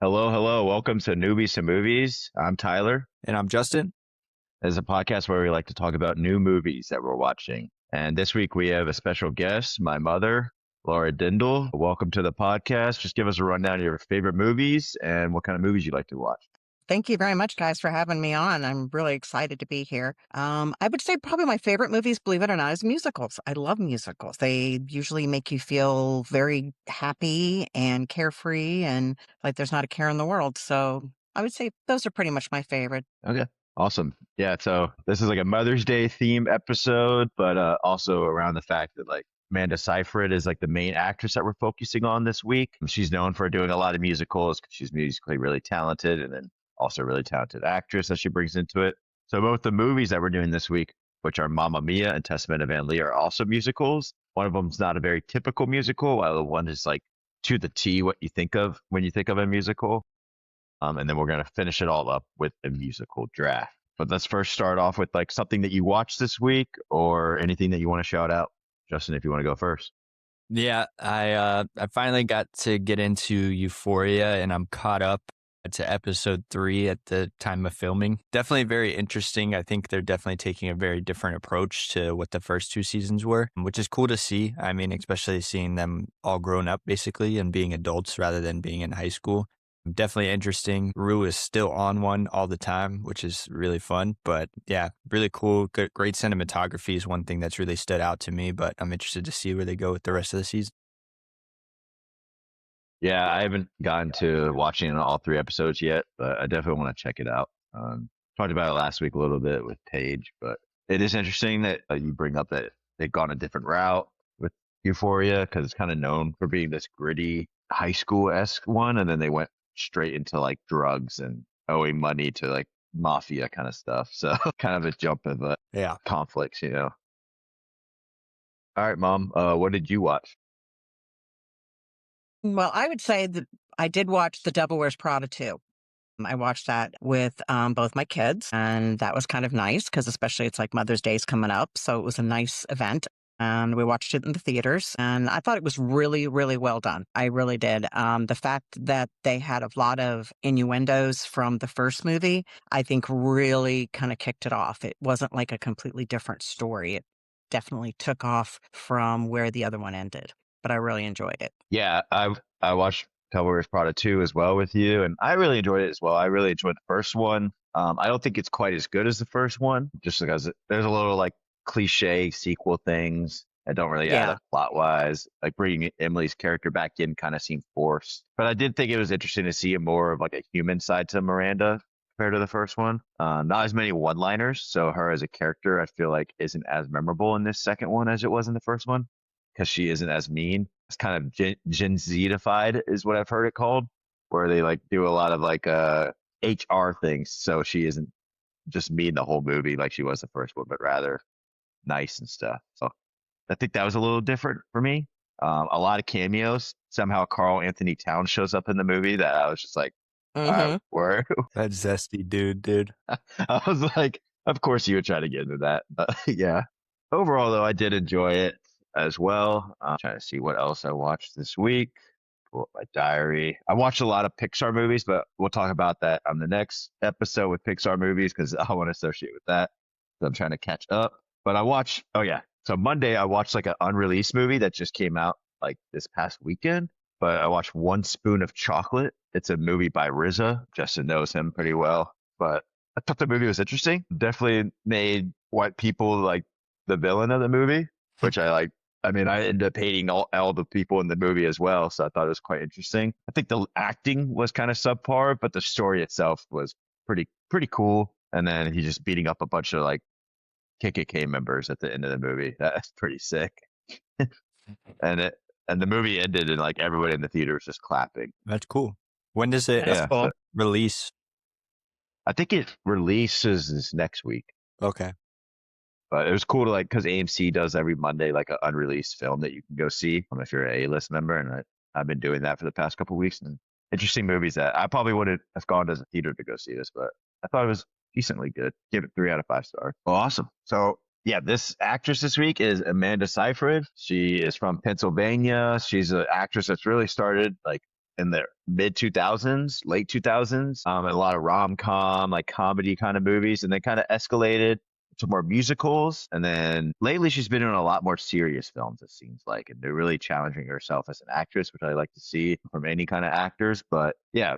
Hello, hello. Welcome to Newbies to Movies. I'm Tyler. And I'm Justin. It's a podcast where we like to talk about new movies that we're watching. And this week we have a special guest, my mother, Laura Dindle. Welcome to the podcast. Just give us a rundown of your favorite movies and what kind of movies you like to watch. Thank you very much, guys, for having me on. I'm really excited to be here. I would say probably my favorite movies, believe it or not, is musicals. I love musicals. They usually make you feel very happy and carefree and like there's not a care in the world. So I would say those are pretty much my favorite. Okay. Awesome. Yeah. So this is like a Mother's Day theme episode, but also around the fact that like Amanda Seyfried is like the main actress that we're focusing on this week. She's known for doing a lot of musicals because she's musically really talented and then also a really talented actress that she brings into it. So both the movies that we're doing this week, which are Mamma Mia and Testament of Van Lee, are also musicals. One of them's not a very typical musical, while the one is like to the T what you think of when you think of a musical. And then we're going to finish it all up with a musical draft. But let's first start off with like something that you watched this week or anything that you want to shout out. Justin, if you want to go first. Yeah, I finally got to get into Euphoria and I'm caught up to episode 3 at the time of filming. Definitely very interesting. I think they're definitely taking a very different approach to what the first 2 seasons were, which is cool to see. I mean, especially seeing them all grown up basically and being adults rather than being in high school. Definitely interesting. Rue is still on one all the time, which is really fun. But yeah, really cool. Good, great cinematography is one thing that's really stood out to me, but I'm interested to see where they go with the rest of the season. Yeah, I haven't gotten to watching all 3 episodes yet, but I definitely want to check it out. Talked about it last week a little bit with Paige, but it is interesting that you bring up that they've gone a different route with Euphoria because it's kind of known for being this gritty high school-esque one, and then they went straight into like drugs and owing money to like mafia kind of stuff. So kind of a jump of conflicts, you know. All right, Mom, what did you watch? Well, I would say that I did watch The Devil Wears Prada 2. I watched that with both my kids, and that was kind of nice because especially it's like Mother's Day's coming up. So it was a nice event. And we watched it in the theaters, and I thought it was really, really well done. I really did. The fact that they had a lot of innuendos from the first movie, I think really kind of kicked it off. It wasn't like a completely different story. It definitely took off from where the other one ended, but I really enjoyed it. Yeah, I watched Devil Wears Prada 2 as well with you, and I really enjoyed it as well. I really enjoyed the first one. I don't think it's quite as good as the first one, just because there's a little like cliche sequel things that don't really add up plot wise. Like bringing Emily's character back in kind of seemed forced. But I did think it was interesting to see more of like a human side to Miranda compared to the first one. Not as many one-liners, so her as a character I feel like isn't as memorable in this second one as it was in the first one because she isn't as mean. It's kind of Gen Z-ified is what I've heard it called, where they like do a lot of like HR things. So she isn't just mean the whole movie like she was the first one, but rather nice and stuff. So I think that was a little different for me. A lot of cameos. Somehow Carl Anthony Towns shows up in the movie that I was just like, where? That zesty dude. I was like, of course you would try to get into that. But yeah. Overall, though, I did enjoy it as well. I'm trying to see what else I watched this week. Pull up my diary. I watched a lot of Pixar movies, but we'll talk about that on the next episode with Pixar movies because I want to associate with that. So I'm trying to catch up. But I watched, so Monday I watched like an unreleased movie that just came out like this past weekend. But I watched One Spoon of Chocolate. It's a movie by RZA. Justin knows him pretty well. But I thought the movie was interesting. Definitely made white people like the villain of the movie, which I like. I mean, I ended up hating all the people in the movie as well. So I thought it was quite interesting. I think the acting was kind of subpar, but the story itself was pretty cool. And then he just beating up a bunch of like KKK members at the end of the movie. That's pretty sick. and the movie ended and like everybody in the theater was just clapping. That's cool. When does it release? I think it releases this next week. Okay. But it was cool to like, because AMC does every Monday like an unreleased film that you can go see if you're an A-list member. And I've been doing that for the past couple of weeks. And interesting movies that I probably wouldn't have gone to the theater to go see this, but I thought it was decently good. Give it 3 out of 5 stars. Oh, awesome. So yeah, this actress this week is Amanda Seyfried. She is from Pennsylvania. She's an actress that's really started like in the mid 2000s, late 2000s, and a lot of rom-com, like comedy kind of movies, and then kind of escalated to more musicals. And then lately she's been in a lot more serious films, it seems like, and they're really challenging herself as an actress, which I like to see from any kind of actors. But yeah,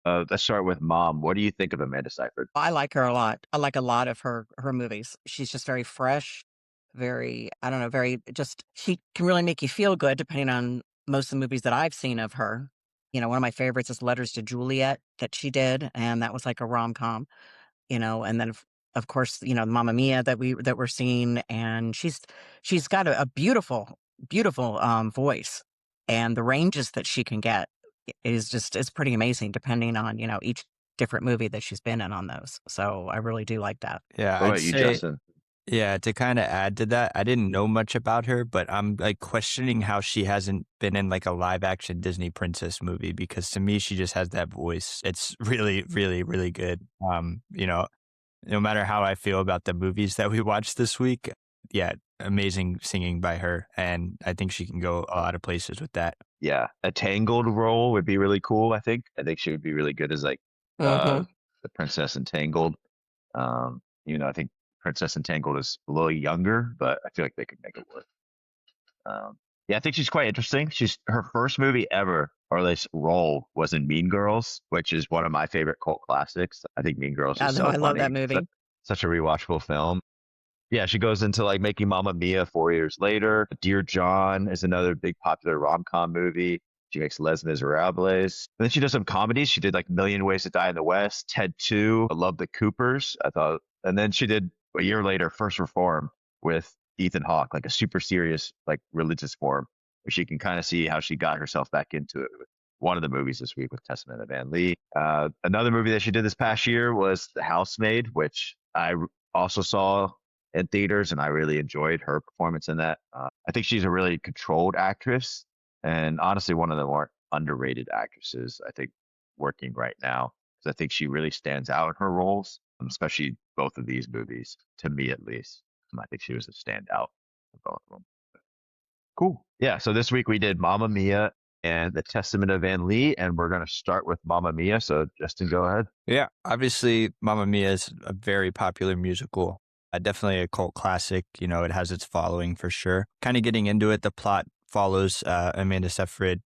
let's start with Mom. What do you think of Amanda Seyfried? I like her a lot. I like a lot of her movies. She's just very fresh, very, I don't know, very just, she can really make you feel good depending on most of the movies that I've seen of her. One of my favorites is Letters to Juliet that she did, and that was like a rom-com, and then of course, Mamma Mia that we're seeing, and she's got a beautiful, beautiful voice, and the ranges that she can get is pretty amazing depending on, each different movie that she's been in on those. So I really do like that. Yeah, What I'd about you, say, Justin? yeah, to kind of add to that, I didn't know much about her, but I'm like questioning how she hasn't been in like a live action Disney princess movie, because to me, she just has that voice. It's really, really, really good. No matter how I feel about the movies that we watched this week, yeah, amazing singing by her. And I think she can go a lot of places with that. Yeah, a Tangled role would be really cool. I think she would be really good as like Hmm. the princess in Tangled. I think Princess Entangled is a little younger, but I feel like they could make it work. Yeah, I think she's quite interesting. She's her first movie ever, or at least role, was in Mean Girls, which is one of my favorite cult classics. I think Mean Girls I is know, so I love that funny, movie. such a rewatchable film. Yeah, she goes into like making Mamma Mia 4 years later. Dear John is another big popular rom-com movie. She makes Les Miserables. And then she does some comedies. She did like Million Ways to Die in the West, Ted 2, I Love the Coopers, I thought. And then she did a year later First Reform with Ethan Hawke, like a super serious, like religious form, where she can kind of see how she got herself back into it with one of the movies this week with Testament of Van Lee. Another movie that she did this past year was The Housemaid, which I also saw in theaters, and I really enjoyed her performance in that. I think she's a really controlled actress, and honestly, one of the more underrated actresses, I think, working right now. Because I think she really stands out in her roles, especially both of these movies, to me at least. I think she was a standout in both of them. Cool. Yeah, so this week we did Mamma Mia and The Testament of Van Lee, and we're going to start with Mamma Mia. So, Justin, go ahead. Yeah, obviously, Mamma Mia is a very popular musical. Definitely a cult classic. It has its following for sure. Kind of getting into it, the plot follows Amanda Seyfried,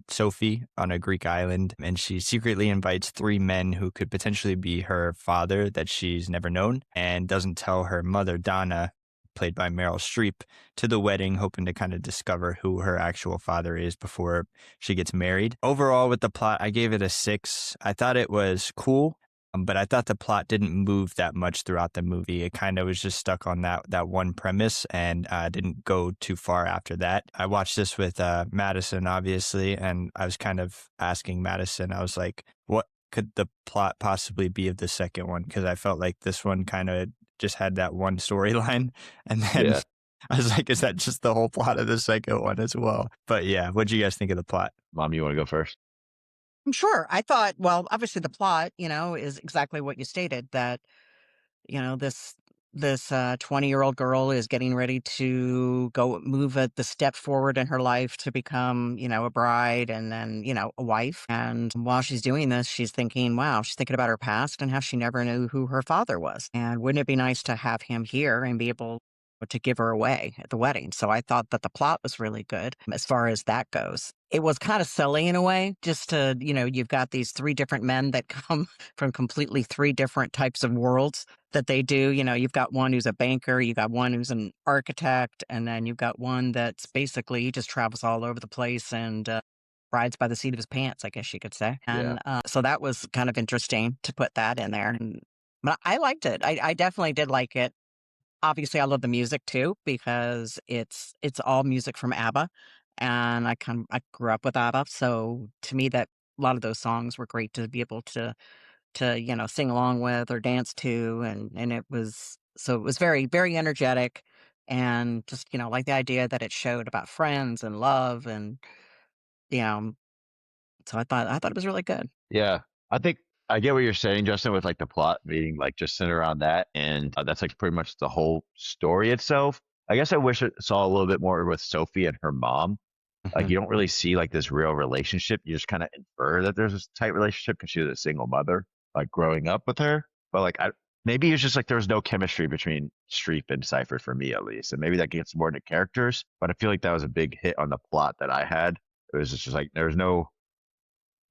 Sophie, on a Greek island, and she secretly invites three men who could potentially be her father that she's never known, and doesn't tell her mother, Donna, played by Meryl Streep, to the wedding, hoping to kind of discover who her actual father is before she gets married. Overall, with the plot, I gave it a 6. I thought it was cool, but I thought the plot didn't move that much throughout the movie. It kind of was just stuck on that one premise, and didn't go too far after that. I watched this with Madison, obviously, and I was kind of asking Madison, I was like, what could the plot possibly be of the second one? Because I felt like this one kind of just had that one storyline. And then Yeah. I was like, is that just the whole plot of the second one as well? But yeah, what'd you guys think of the plot? Mom, you want to go first? Sure. I thought, well, obviously the plot, is exactly what you stated, that, this 20-year-old girl is getting ready to go move the step forward in her life to become, a bride, and then, a wife. And while she's doing this, she's thinking about her past and how she never knew who her father was. And wouldn't it be nice to have him here and be able to give her away at the wedding? So I thought that the plot was really good as far as that goes. It was kind of silly in a way, just to, you've got these three different men that come from completely three different types of worlds that they do. You've got one who's a banker, you got one who's an architect, and then you've got one that's basically, he just travels all over the place and rides by the seat of his pants, I guess you could say. Yeah. And so that was kind of interesting to put that in there. But I liked it. I definitely did like it. Obviously, I love the music too, because it's all music from ABBA, and I grew up with ABBA, so to me that a lot of those songs were great to be able to sing along with or dance to, and it was very, very energetic, and just like the idea that it showed about friends and love, and you know so I thought it was really good. Yeah. I think I get what you're saying, Justin, with like the plot being like just centered around that. And that's like pretty much the whole story itself. I guess I wish it saw a little bit more with Sophie and her mom. Like you don't really see like this real relationship. You just kind of infer that there's this tight relationship because she was a single mother, like growing up with her. But like maybe it's just like there was no chemistry between Streep and Seyfried for me at least, and maybe that gets more into characters. But I feel like that was a big hit on the plot that I had. It was just like there was no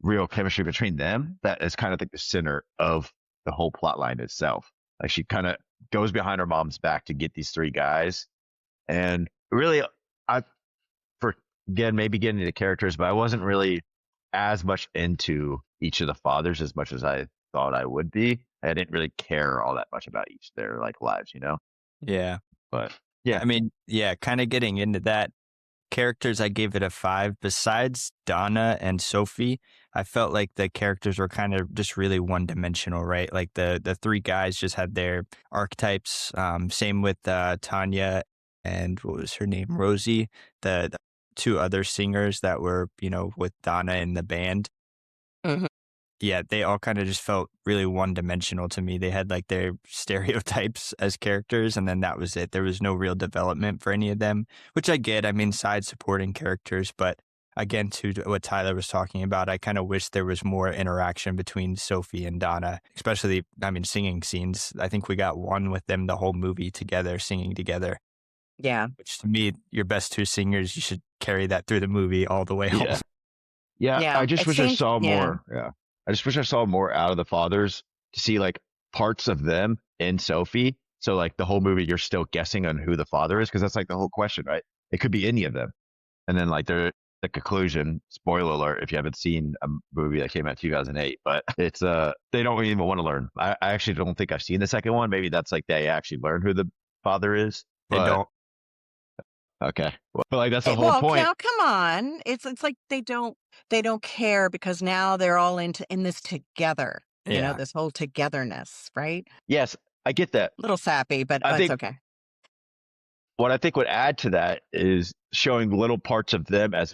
real chemistry between them. That is kind of like the center of the whole plot line itself. Like she kind of goes behind her mom's back to get these three guys, and really, I for again maybe getting into characters, but I wasn't really as much into each of the fathers as much as I thought I would be. I didn't really care all that much about each of their like lives, you know. Yeah. But yeah, I mean, yeah, kind of getting into that. Characters, I gave it a 5. Besides Donna and Sophie, I felt like the characters were kind of just really one-dimensional, right? Like the three guys just had their archetypes. Same with Tanya and what was her name, Rosie, the two other singers that were, with Donna in the band. Mhm. Yeah, they all kind of just felt really one-dimensional to me. They had like their stereotypes as characters, and then that was it. There was no real development for any of them, which I get. I mean, side supporting characters, but again, to what Tyler was talking about, I kind of wish there was more interaction between Sophie and Donna, especially, I mean, singing scenes. I think we got one with them the whole movie together, singing together, Yeah. which to me, your best two singers, you should carry that through the movie all the way home. yeah, yeah. Yeah. I just It wish I seems, saw yeah. more. Yeah, I just wish I saw more out of the fathers to see like parts of them in Sophie. So like the whole movie, you're still guessing on who the father is because that's like the whole question, right? It could be any of them, and then like the conclusion. Spoiler alert: if you haven't seen a movie that came out 2008, but it's they don't even want to learn. I actually don't think I've seen the second one. Maybe that's like they actually learn who the father is. They But don't. okay, but like that's the whole Well, point. now come on. It's like they don't care because now they're all in this together. Yeah. This whole togetherness, right? Yes, I get that. A little sappy, but I it's think okay. what I think would add to that is showing little parts of them as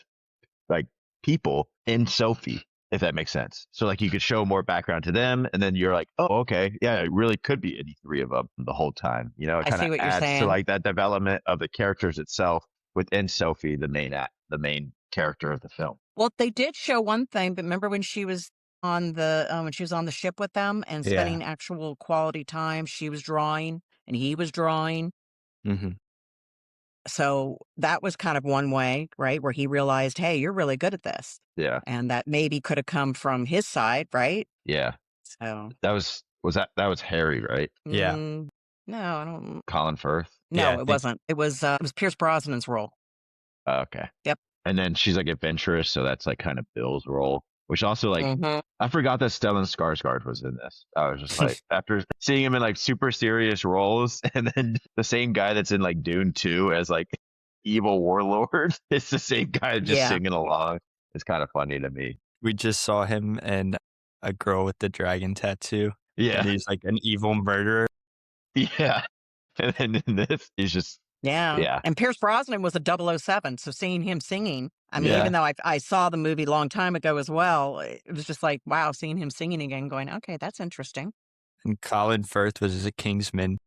like people in Sophie, if that makes sense. So like you could show more background to them, and then you're like, oh, okay, yeah, it really could be any three of them the whole time. It I kind see of what you're adds to saying. like that development of the characters itself within Sophie, the main character of the film. Well, they did show one thing, but remember when she was on the ship with them and Yeah. spending actual quality time, she was drawing and he was drawing. Mm-hmm. So that was kind of one way, right? Where he realized, hey, you're really good at this. Yeah, And that maybe could have come from his side, right? yeah. So, That was Harry, right? Yeah. no, I don't. Colin Firth. No, Yeah, I it think- wasn't. It was Pierce Brosnan's role. Okay. Yep. And then she's like adventurous, so that's like kind of Bill's role, which also like Mhm. I forgot that Stellan Skarsgård was in this. I was just like after seeing him in like super serious roles, and then the same guy that's in like Dune 2 as like evil warlord, it's the same guy just Yeah. singing along. It's kind of funny to me. We just saw him and a girl with the dragon tattoo. Yeah, And he's like an evil murderer. yeah. And then in this, he's just Yeah. Yeah. And Pierce Brosnan was a 007. So seeing him singing, I mean, Yeah. even though I saw the movie a long time ago as well, it was just like, wow, seeing him singing again, going, okay, that's interesting. And Colin Firth was a Kingsman.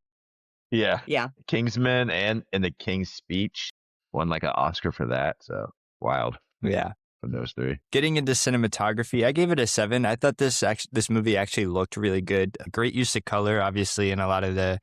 Yeah. Yeah. Kingsman and in the King's Speech won like an Oscar for that. So wild Yeah. from those three. Getting into cinematography, I gave it a 7. I thought this movie actually looked really good. A great use of color, obviously, and a lot of the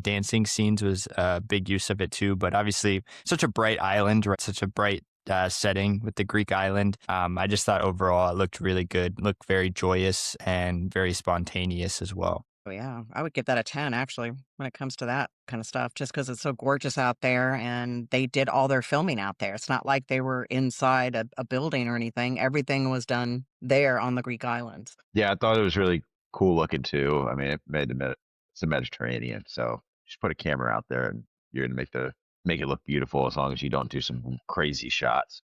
dancing scenes was a big use of it too. But obviously, such a bright island, right? Such a bright setting with the Greek island. I just thought overall it looked really good. Looked very joyous and very spontaneous as well. Oh, yeah. I would give that a 10, actually, when it comes to that kind of stuff, just because it's so gorgeous out there and they did all their filming out there. It's not like they were inside a building or anything. Everything was done there on the Greek islands. Yeah, I thought it was really cool looking too. I mean, it made it's the Mediterranean, so just put a camera out there and you're gonna make it look beautiful as long as you don't do some crazy shots.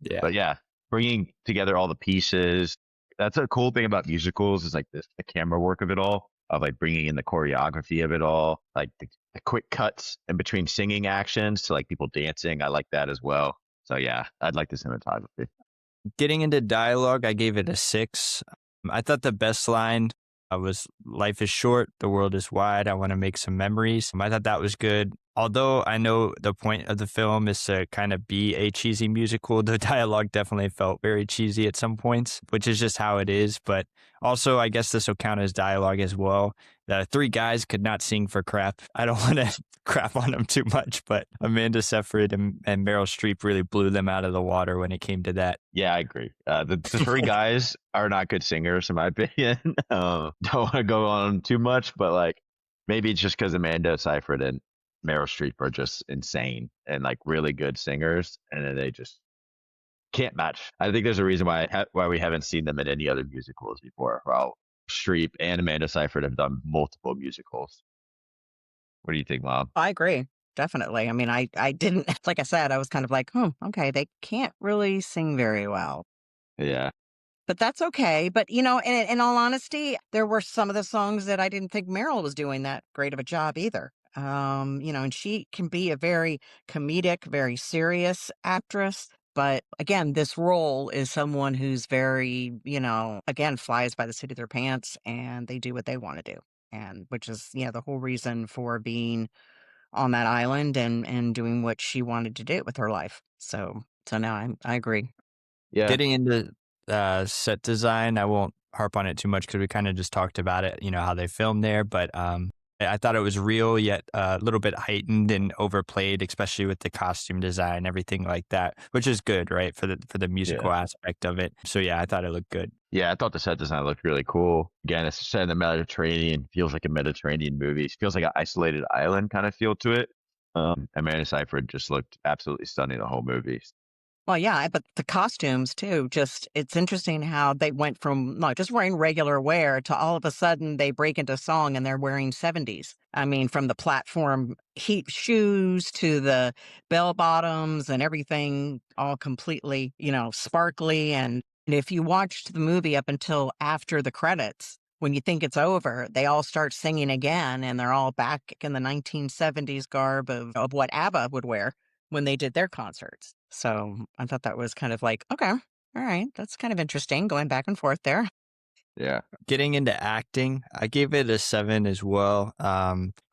Yeah. But yeah, bringing together all the pieces. That's a cool thing about musicals is like the camera work of it all, of like bringing in the choreography of it all, like the quick cuts in between singing actions to like people dancing. I like that as well. So yeah, I'd like the cinematography. Getting into dialogue, I gave it a 6. I thought the best line was "Life is short, the world is wide. I want to make some memories." I thought that was good. Although I know the point of the film is to kind of be a cheesy musical, the dialogue definitely felt very cheesy at some points, which is just how it is. But also, I guess this will count as dialogue as well. The three guys could not sing for crap. I don't want to crap on them too much, but Amanda Seyfried and Meryl Streep really blew them out of the water when it came to that. Yeah, I agree. The three guys are not good singers, in my opinion. Don't want to go on too much, but like maybe it's just because Amanda Seyfried and Meryl Streep are just insane and like really good singers, and then they just can't match. I think there's a reason why we haven't seen them in any other musicals before. Well, Streep and Amanda Seyfried have done multiple musicals. What do you think, Mom? I agree. Definitely. I mean, I didn't, like I said, I was kind of like, okay, they can't really sing very well. Yeah, But that's okay. But, in all honesty, there were some of the songs that I didn't think Meryl was doing that great of a job either. And she can be a very comedic, very serious actress. But again, this role is someone who's very, again, flies by the seat of their pants and they do what they want to do. And which is, the whole reason for being on that island and doing what she wanted to do with her life. So now I agree. yeah, Getting into set design, I won't harp on it too much because we kind of just talked about it, how they filmed there. But I thought it was real, yet a little bit heightened and overplayed, especially with the costume design, everything like that, which is good, right, for the musical aspect of it. So yeah, I thought it looked good. Yeah, I thought the set design looked really cool. Again, it's set in the Mediterranean. Feels like a Mediterranean movie. It feels like an isolated island kind of feel to it. Amanda Seyfried just looked absolutely stunning the whole movie. Well, yeah, but the costumes too, it's interesting how they went from not just wearing regular wear to all of a sudden they break into song and they're wearing 70s. I mean, from the platform heat shoes to the bell bottoms and everything all completely, sparkly. And if you watched the movie up until after the credits, when you think it's over, they all start singing again and they're all back in the 1970s garb of what ABBA would wear when they did their concerts. So I thought that was kind of like, okay, all right, that's kind of interesting going back and forth there. Yeah, Getting into acting, I gave it a 7 as well.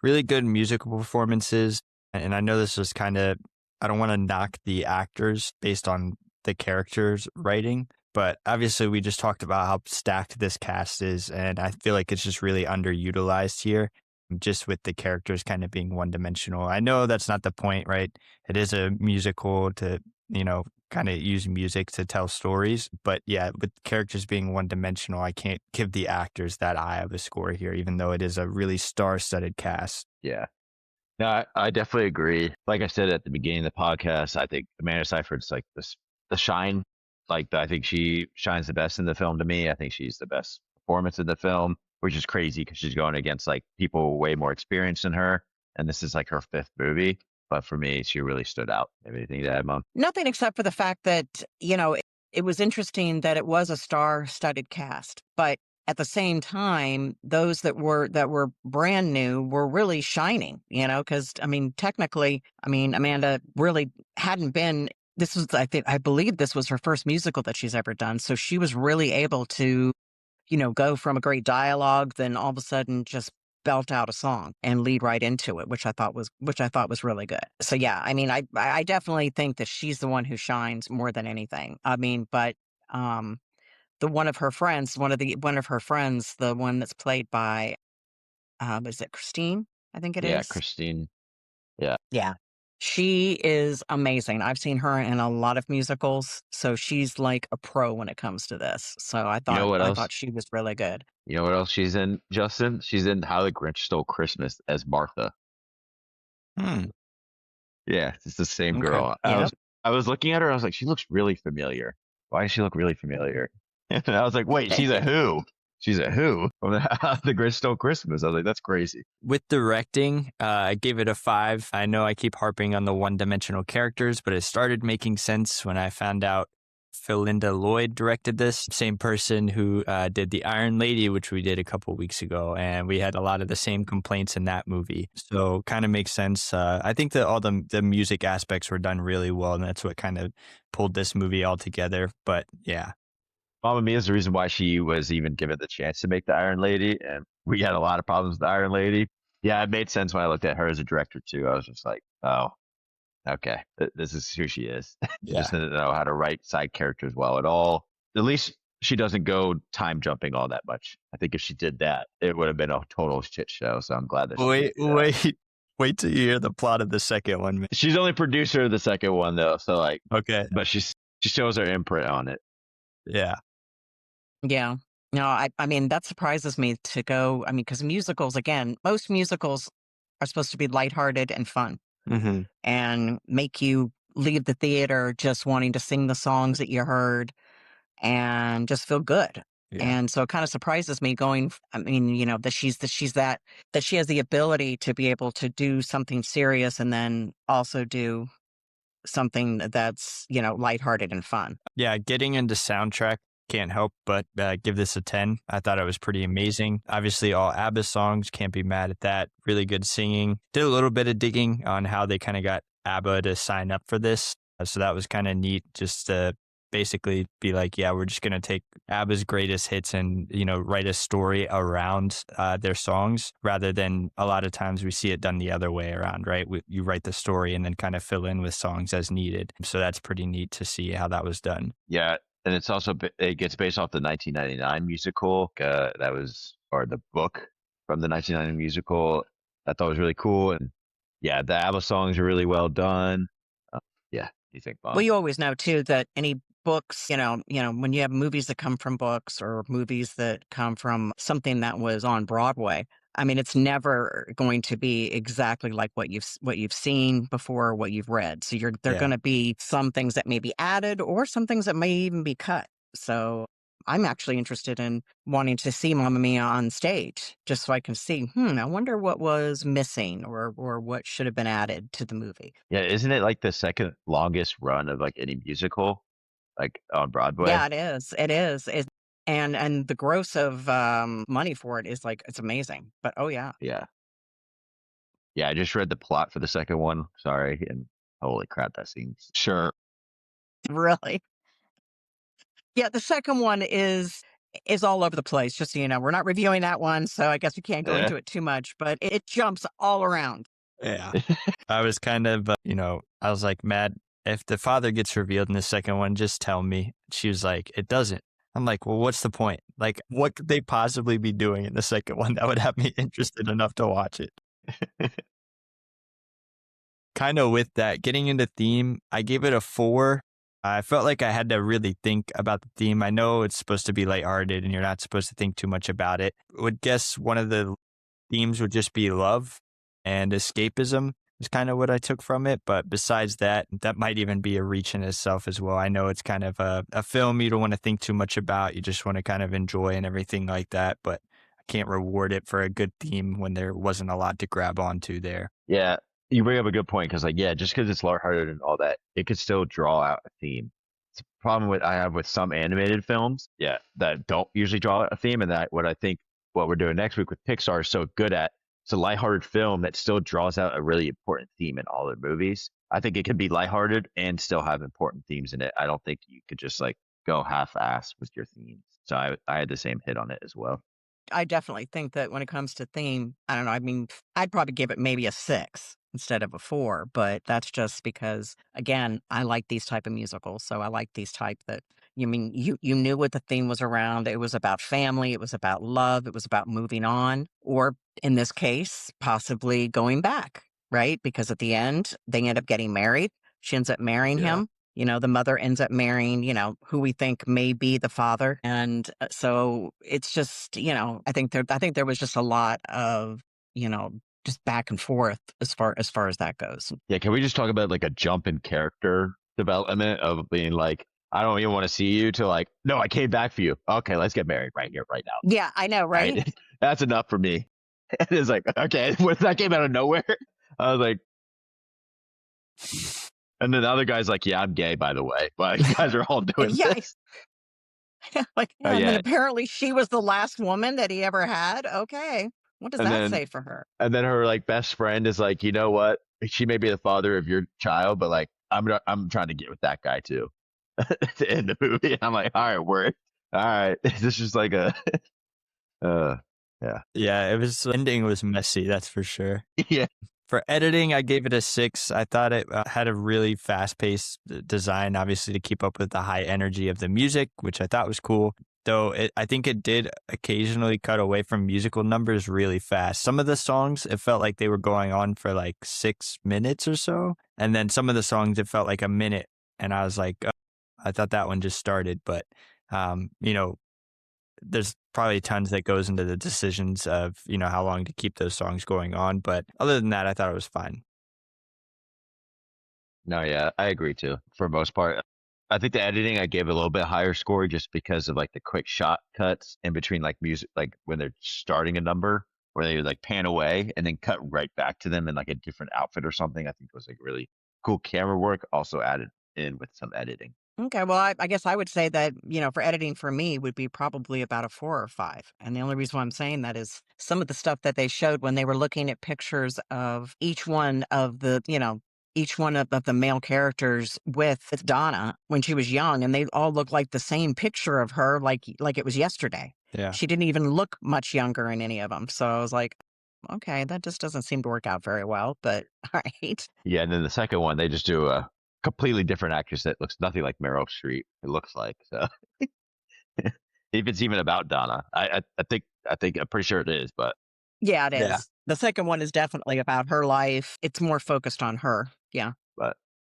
Really good musical performances. And I know this was kind of, I don't want to knock the actors based on the characters writing, but obviously we just talked about how stacked this cast is. And I feel like it's just really underutilized here, just with the characters kind of being one dimensional. I know that's not the point, right? It is a musical to, kind of use music to tell stories. But yeah, with characters being one dimensional, I can't give the actors that high of a score here, even though it is a really star-studded cast. yeah. No, I definitely agree. Like I said at the beginning of the podcast, I think Amanda Seyfried's like the shine. Like I think she shines the best in the film to me. I think she's the best performance in the film, which is crazy because she's going against like people way more experienced than her, and this is like her fifth movie. But for me, she really stood out. Anything to add, Mom? Nothing except for the fact that, it was interesting that it was a star-studded cast, but at the same time, those that were brand new were really shining, because I mean, technically, Amanda really hadn't been. This was, I believe, this was her first musical that she's ever done, so she was really able to, go from a great dialogue, then all of a sudden just belt out a song and lead right into it, which I thought was really good. So yeah, I mean, I definitely think that she's the one who shines more than anything. I mean, but the one of her friends, the one that's played by is it Christine? I think it Yeah, is. Christine. Yeah. Yeah. She is amazing. I've seen her in a lot of musicals, so she's like a pro when it comes to this. So You know what I else? thought she was really good. You know what else she's in, Justin? She's in How the Grinch Stole Christmas as Martha. Hmm. Yeah, it's the same Okay. girl. Yep. I was looking at her. I was like, she looks really familiar. Why does she look really familiar? And I was like, wait, she's a who? She's a who from the Grinch Stole Christmas. I was like, that's crazy. With directing, I gave it a 5. I know I keep harping on the one-dimensional characters, but it started making sense when I found out Philinda Lloyd directed this. Same person who did The Iron Lady, which we did a couple weeks ago, and we had a lot of the same complaints in that movie. So kind of makes sense. I think that all the music aspects were done really well, and that's what kind of pulled this movie all together. But yeah. Mamma Mia is the reason why she was even given the chance to make the Iron Lady, and we had a lot of problems with the Iron Lady. Yeah, it made sense when I looked at her as a director too. I was just like, oh, okay, this is who she is. She Yeah. just doesn't know how to write side characters well at all. At least she doesn't go time jumping all that much. I think if she did that, it would have been a total shit show. So I'm glad that she didn't Wait, do that. wait till you hear the plot of the second one. Man. She's only producer of the second one though, so like, Okay. but she shows her imprint on it. Yeah. Yeah. No, I mean, that surprises me to go. I mean, because musicals, again, most musicals are supposed to be lighthearted and fun Mm-hmm. and make you leave the theater just wanting to sing the songs that you heard and just feel good. Yeah. And so it kind of surprises me I mean, that that she has the ability to be able to do something serious and then also do something that's, lighthearted and fun. Yeah. Getting into soundtrack, can't help but give this a 10. I thought it was pretty amazing. Obviously, all ABBA songs, can't be mad at that. Really good singing. Did a little bit of digging on how they kind of got ABBA to sign up for this. So that was kind of neat, just to basically be like, yeah, we're just going to take ABBA's greatest hits and, write a story around their songs, rather than a lot of times we see it done the other way around, right? You write the story and then kind of fill in with songs as needed. So that's pretty neat to see how that was done. Yeah, and it's also it gets based off the 1999 musical or the book from the 1999 musical. I thought was really cool, and yeah, the ABBA songs are really well done. Yeah, you think, Well, Bob? you always know too that any books, when you have movies that come from books or movies that come from something that was on Broadway, I mean, it's never going to be exactly like what you've seen before or what you've read. So there are Yeah. going to be some things that may be added or some things that may even be cut. So I'm actually interested in wanting to see Mamma Mia on stage just so I can see, I wonder what was missing or what should have been added to the movie. Yeah, isn't it like the second longest run of like any musical, like on Broadway? Yeah, it is. It is. And the gross of money for it is like it's amazing. But oh yeah. Yeah, yeah. I just read the plot for the second one. Sorry, and holy crap, that seems sure. Really? Yeah, the second one is all over the place, just so you know. We're not reviewing that one, so I guess we can't go Eh. into it too much, but it jumps all around. Yeah. I was kind of, I was like, Matt, if the father gets revealed in the second one, just tell me. She was like, it doesn't. I'm like, well, what's the point? Like, what could they possibly be doing in the second one that would have me interested enough to watch it? Kind of with that, getting into theme, I gave it a 4. I felt like I had to really think about the theme. I know it's supposed to be lighthearted and you're not supposed to think too much about it. I would guess one of the themes would just be love and escapism is kind of what I took from it. But besides that, that might even be a reach in itself as well. I know it's kind of a film you don't want to think too much about. You just want to kind of enjoy and everything like that. But I can't reward it for a good theme when there wasn't a lot to grab onto there. Yeah, you bring up a good point because, like, yeah, just because it's lighthearted and all that, it could still draw out a theme. It's a problem I have with some animated films, yeah, that don't usually draw out a theme, and that what we're doing next week with Pixar is so good at. It's a lighthearted film that still draws out a really important theme in all their movies. I think it can be lighthearted and still have important themes in it. I don't think you could just like go half-ass with your themes. So I had the same hit on it as well. I definitely think that when it comes to theme, I don't know. I mean, I'd probably give it maybe a 6 instead of a 4, but that's just because, again, I like these type of musicals. So I like these type that you knew what the theme was around. It was about family. It was about love. It was about moving on, or in this case, possibly going back, right? Because at the end, they end up getting married. She ends up marrying Yeah. him. The mother ends up marrying, who we think may be the father. And so it's just, I think there was just a lot of, just back and forth as far as that goes. Yeah, can we just talk about like a jump in character development of being like, I don't even want to see you to like, no, I came back for you. Okay, let's get married right here, right now. Yeah, I know, right? Right? That's enough for me. It's like, okay, when that came out of nowhere, I was like, and then the other guy's like, yeah, I'm gay, by the way. Well, you guys are all doing Yeah. this. Like, Oh, and then yeah. apparently she was the last woman that he ever had. Okay. What does And that then, say for her? and then her like best friend is like, you know what? She may be the father of your child, but like, I'm trying to get with that guy too. To end the movie. I'm like, all right, all right. This is just like a, Yeah, ending was messy, that's for sure. Yeah. For editing, I gave it a 6. I thought it had a really fast-paced design, obviously, to keep up with the high energy of the music, which I thought was cool. Though I think it did occasionally cut away from musical numbers really fast. Some of the songs, it felt like they were going on for like 6 minutes or so. And then some of the songs, it felt like a minute. And I was like, oh, I thought that one just started. But, you know, there's probably tons that goes into the decisions of, you know, how long to keep those songs going on. But other than that, I thought it was fine. No, yeah, I agree too. For the most part, I think the editing I gave a little bit higher score just because of like the quick shot cuts in between like music, like when they're starting a number, where they like pan away and then cut right back to them in like a different outfit or something. I think was like really cool camera work. Also added in with some editing. Okay, well, I guess I would say that, for editing for me would be probably about a 4 or 5. And the only reason why I'm saying that is some of the stuff that they showed when they were looking at pictures of each one of each one of the male characters with Donna when she was young, and they all look like the same picture of her, like it was yesterday. Yeah. She didn't even look much younger in any of them. So I was like, okay, that just doesn't seem to work out very well, but all right. Yeah, and then the second one they just do a completely different actress that looks nothing like Meryl Streep. It looks like so. If it's even about Donna, I think I'm pretty sure it is, but Yeah, it Yeah. is. The second one is definitely about her life. It's more focused on her. Yeah.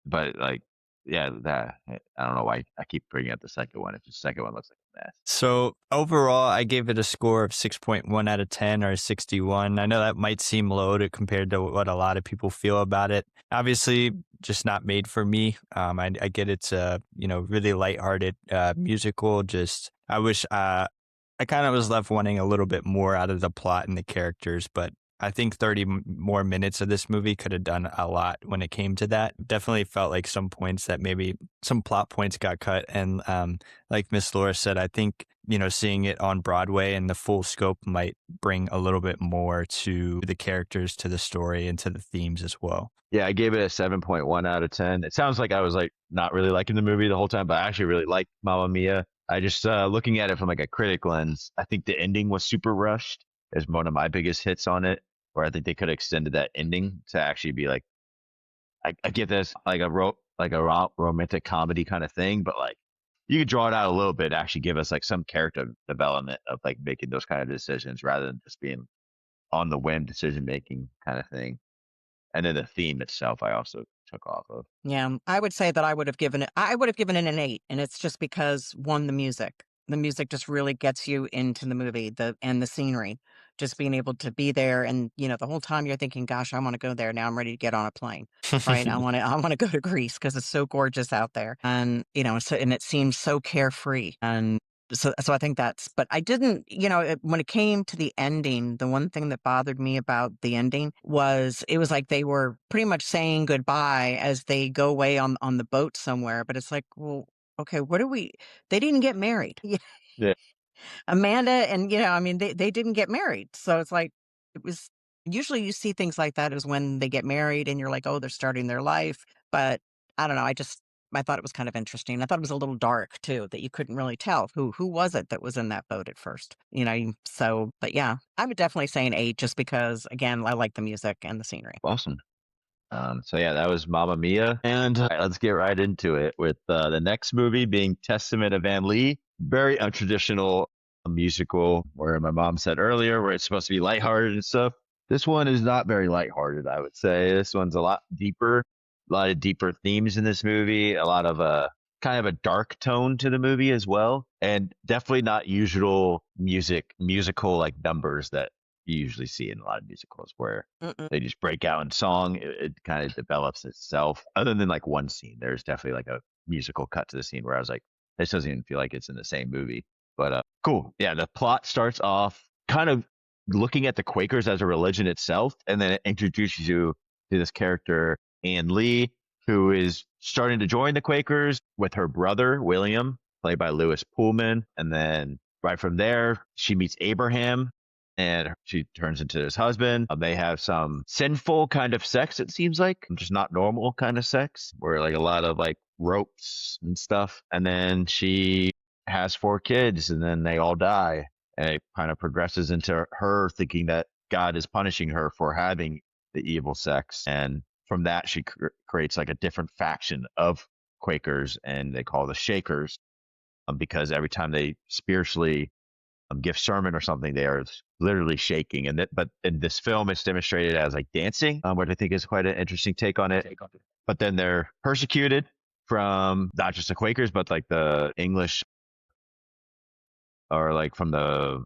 but like yeah, that I don't know why I keep bringing up the second one. If the second one looks like a mess. So overall, I gave it a score of 6.1 out of 10 or 61. I know that might seem low compared to what a lot of people feel about it. Obviously, just not made for me. I get it's a really lighthearted musical. Just I wish I kind of was left wanting a little bit more out of the plot and the characters, but I think 30 more minutes of this movie could have done a lot when it came to that. Definitely felt like some points that maybe some plot points got cut. And like Miss Laura said, I think, seeing it on Broadway and the full scope might bring a little bit more to the characters, to the story, and to the themes as well. Yeah, I gave it a 7.1 out of 10. It sounds like I was like not really liking the movie the whole time, but I actually really liked Mamma Mia. I just looking at it from like a critic lens, I think the ending was super rushed. Is one of my biggest hits on it, where I think they could have extended that ending to actually be like, I get this like a romantic comedy kind of thing, but like you could draw it out a little bit, actually give us like some character development of like making those kind of decisions rather than just being on the whim decision making kind of thing. And then the theme itself, I also took off of. Yeah. I would say that I would have given it an 8. And it's just because one, the music. The music just really gets you into the movie, and the scenery. Just being able to be there and the whole time you're thinking, gosh, I want to go there. Now I'm ready to get on a plane. Right. I want to go to Greece because it's so gorgeous out there. And and it seems so carefree. And so I think but I didn't, when it came to the ending, the one thing that bothered me about the ending was it was like they were pretty much saying goodbye as they go away on the boat somewhere. But it's like, well, okay, they didn't get married. Yeah. Amanda and, they didn't get married. So it's like, it was usually you see things like that is when they get married and you're like, oh, they're starting their life. But I don't know. I thought it was kind of interesting. I thought it was a little dark too, that you couldn't really tell who was it that was in that boat at first, so, but yeah, I would definitely say an 8 just because, again, I like the music and the scenery. Awesome. So yeah, that was Mamma Mia, and let's get right into it with the next movie being Testament of Ann Lee. Very untraditional musical, where my mom said earlier, where it's supposed to be lighthearted and stuff. This one is not very lighthearted, I would say. This one's a lot deeper, a lot of deeper themes in this movie, a lot of kind of a dark tone to the movie as well, and definitely not usual musical like numbers that you usually see in a lot of musicals where they just break out in song. It kind of develops itself. Other than like one scene, there's definitely like a musical cut to the scene where I was like, this doesn't even feel like it's in the same movie. But cool. Yeah, the plot starts off kind of looking at the Quakers as a religion itself, and then it introduces you to this character, Ann Lee, who is starting to join the Quakers with her brother, William, played by Lewis Pullman. And then right from there, she meets Abraham, and she turns into his husband. They have some sinful kind of sex, it seems like, just not normal kind of sex, where like a lot of like ropes and stuff. And then she has 4 kids, and then they all die. And it kind of progresses into her thinking that God is punishing her for having the evil sex. And from that, she creates like a different faction of Quakers, and they call the Shakers, because every time they spiritually give sermon or something, they are literally shaking. But in this film, it's demonstrated as like dancing, which I think is quite an interesting take on it. But then they're persecuted from not just the Quakers, but like the English, or like from the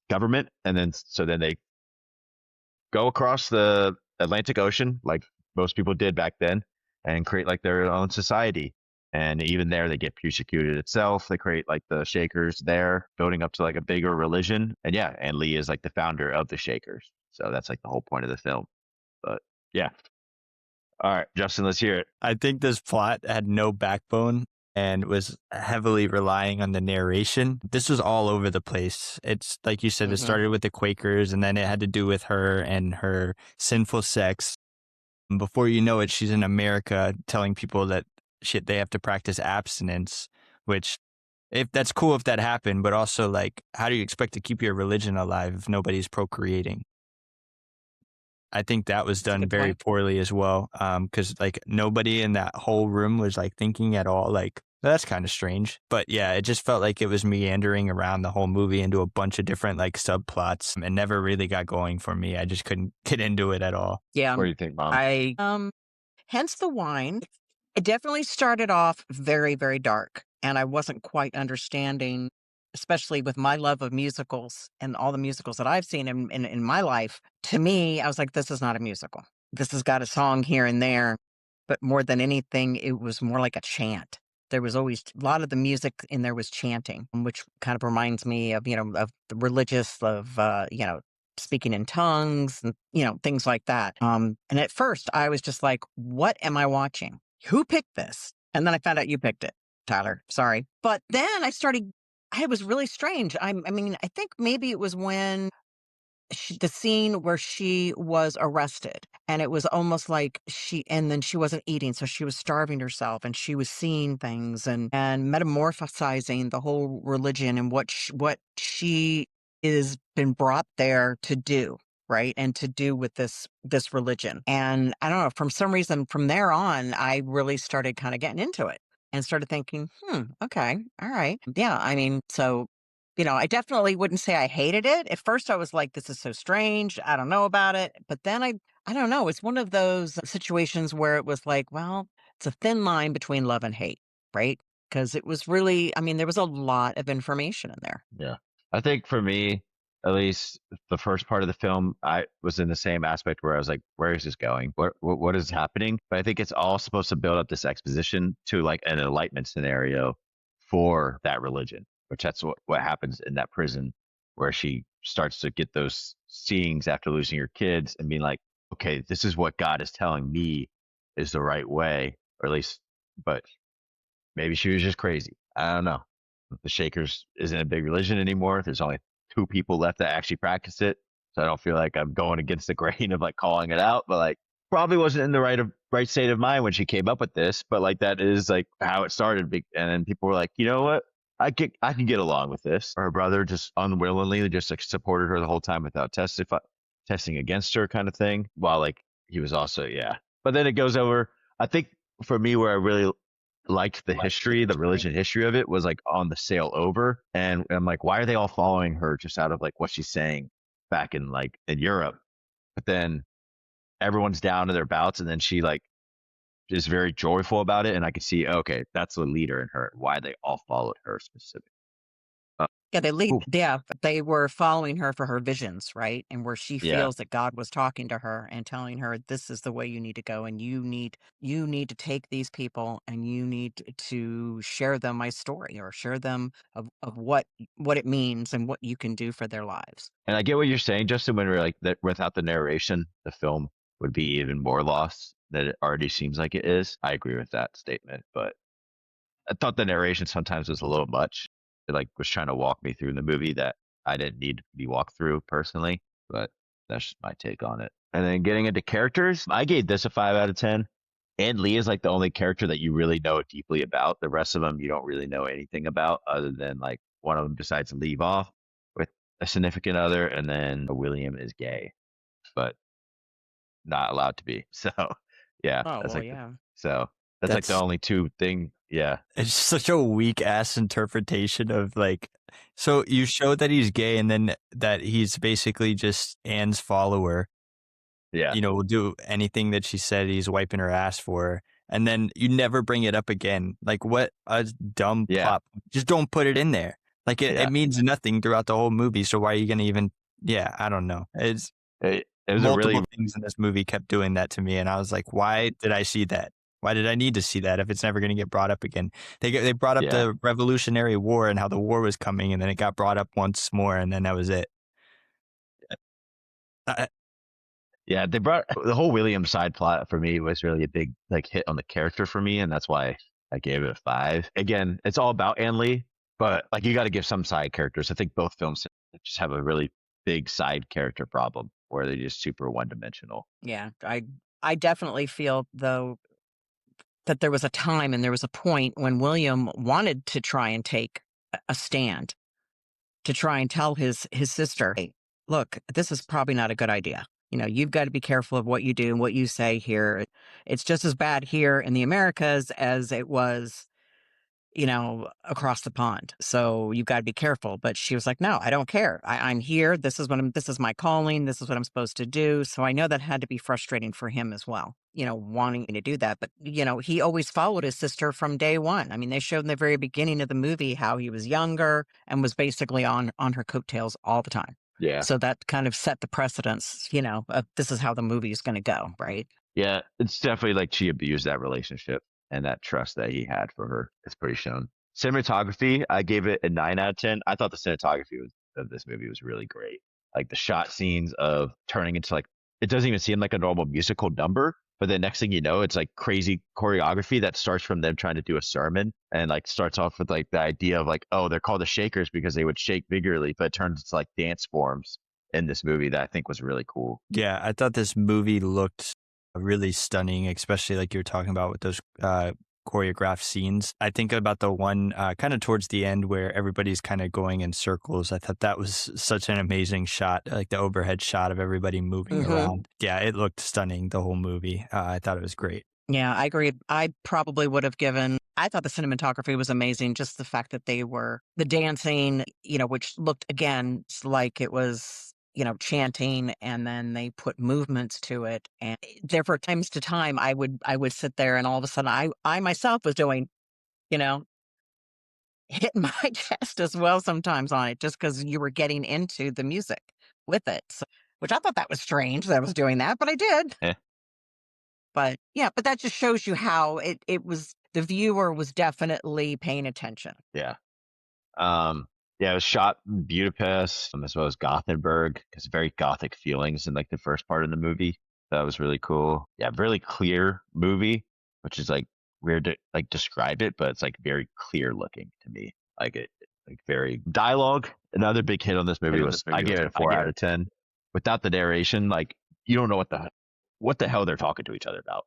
government. And then they go across the Atlantic Ocean, like most people did back then, and create like their own society. And even there, they get persecuted itself. They create like the Shakers there, building up to like a bigger religion. And yeah, and Lee is like the founder of the Shakers. So that's like the whole point of the film. But yeah. All right, Justin, let's hear it. I think this plot had no backbone and was heavily relying on the narration. This was all over the place. It's like you said, it started with the Quakers, and then it had to do with her and her sinful sex. And before you know it, she's in America telling people that they have to practice abstinence, which if that's cool if that happened, but also like, how do you expect to keep your religion alive if nobody's procreating? I think that was done very poorly as well. Cause like nobody in that whole room was like thinking at all, like, that's kind of strange. But yeah, it just felt like it was meandering around the whole movie into a bunch of different like subplots, and never really got going for me. I just couldn't get into it at all. Yeah. What do you think, Mom? Hence the wine. It definitely started off very, very dark, and I wasn't quite understanding, especially with my love of musicals and all the musicals that I've seen in my life. To me, I was like, this is not a musical. This has got a song here and there, but more than anything, it was more like a chant. There was always a lot of the music in there was chanting, which kind of reminds me of, of the religious, of, speaking in tongues and, things like that. And at first I was just like, what am I watching? Who picked this? And then I found out you picked it, Tyler. Sorry. But then it was really strange. I mean, I think maybe it was when the scene where she was arrested, and it was almost like and then she wasn't eating. So she was starving herself, and she was seeing things and metamorphosizing the whole religion and what she is been brought there to do. Right. And to do with this religion. And I don't know, from some reason from there on, I really started kind of getting into it and started thinking, okay, all right. Yeah. I mean, so, I definitely wouldn't say I hated it. At first I was like, this is so strange. I don't know about it. But then I don't know. It's one of those situations where it was like, well, it's a thin line between love and hate. Right. Because it was really, I mean, there was a lot of information in there. Yeah. I think for me, at least the first part of the film, I was in the same aspect where I was like, where is this going? What is happening? But I think it's all supposed to build up this exposition to like an enlightenment scenario for that religion, which that's what happens in that prison, where she starts to get those seeings after losing her kids and being like, okay, this is what God is telling me is the right way, or at least, but maybe she was just crazy. I don't know. The Shakers isn't a big religion anymore. There's only 2 people left that actually practice it. So I don't feel like I'm going against the grain of like calling it out, but like probably wasn't in the right state of mind when she came up with this, but like that is like how it started. And then people were like, you know what? I can get along with this. Her brother just unwillingly just like supported her the whole time without testing against her, kind of thing. While like he was also, yeah. But then it goes over, I think for me, where I really liked the history, the religion history of it, was like on the sail over. And I'm like, why are they all following her just out of like what she's saying back in Europe? But then everyone's down to their bouts, and then she like is very joyful about it. And I could see, okay, that's the leader in her, why they all followed her specifically. Yeah, they were following her for her visions, right? And where she feels that God was talking to her and telling her, this is the way you need to go, and you need to take these people and you need to share them my story, or share them of what it means and what you can do for their lives. And I get what you're saying, Justin, when we're like that, without the narration, the film would be even more lost than it already seems like it is. I agree with that statement, but I thought the narration sometimes was a little much. It like was trying to walk me through the movie that I didn't need to be walked through personally, but that's just my take on it. And then getting into characters, I gave this a 5 out of 10. And Lee is like the only character that you really know deeply about. The rest of them you don't really know anything about, other than like one of them decides to leave off with a significant other, and then William is gay, but not allowed to be. So yeah, Oh, that's well, like yeah. that's like the That's only two thing. Yeah, it's such a weak ass interpretation of like, so you show that he's gay and then that he's basically just Anne's follower, yeah, will do anything that she said he's wiping her ass for. And then you never bring it up again. Like, what a dumb yeah, plot. Just don't put it in there. Like, it yeah. means nothing throughout the whole movie. So why are you going to even, yeah, I don't know. It's It was a multiple really things in this movie kept doing that to me. And I was like, why did I see that? Why did I need to see that if it's never going to get brought up again? They brought up yeah. the Revolutionary War and how the war was coming, and then it got brought up once more, and then that was it. I, Yeah, they brought the whole William side plot for me was really a big like hit on the character for me, and that's why I gave it a 5. Again, it's all about Ann Lee, but like you got to give some side characters. I think both films just have a really big side character problem where they're just super one dimensional. Yeah, I definitely feel though that there was a time and there was a point when William wanted to try and take a stand to try and tell his sister, "Hey, look, this is probably not a good idea. You've got to be careful of what you do and what you say here. It's just as bad here in the Americas as it was across the pond. So you've got to be careful." But she was like, "No, I don't care. I'm here. This is my calling. This is what I'm supposed to do." So I know that had to be frustrating for him as well, wanting to do that. But, he always followed his sister from day one. I mean, they showed in the very beginning of the movie how he was younger and was basically on her coattails all the time. Yeah. So that kind of set the precedence, of this is how the movie is going to go, right? Yeah, it's definitely like she abused that relationship and that trust that he had for her. It's pretty shown. Cinematography, I gave it a 9 out of 10. I thought the cinematography of this movie was really great. Like the shot scenes of turning into like, it doesn't even seem like a normal musical number, but the next thing you know, it's like crazy choreography that starts from them trying to do a sermon and like starts off with like the idea of like, oh, they're called the Shakers because they would shake vigorously, but it turns into like dance forms in this movie that I think was really cool. yeah, I thought this movie looked really stunning, especially like you were talking about with those choreographed scenes. I think about the one kind of towards the end where everybody's kind of going in circles. I thought that was such an amazing shot, like the overhead shot of everybody moving around. Yeah, it looked stunning, the whole movie. I thought it was great. Yeah, I agree. I probably would have I thought the cinematography was amazing. Just the fact that they were the dancing, which looked again like it was, chanting, and then they put movements to it. And there for times to time, I would sit there and all of a sudden I myself was doing, you know, hitting my chest as well sometimes on it just because you were getting into the music with it. So, which I thought that was strange that I was doing that, but I did. Eh, But yeah, but that just shows you how it was the viewer was definitely paying attention. yeah. Yeah, it was shot in Budapest as well as Gothenburg because very gothic feelings in like the first part of the movie. That was really cool. Yeah, really clear movie, which is like weird to like describe it, but it's like very clear looking to me. Like it, like very dialogue. Another big hit on this movie was I gave it a 4 out of 10. Without the narration, like you don't know what the hell they're talking to each other about.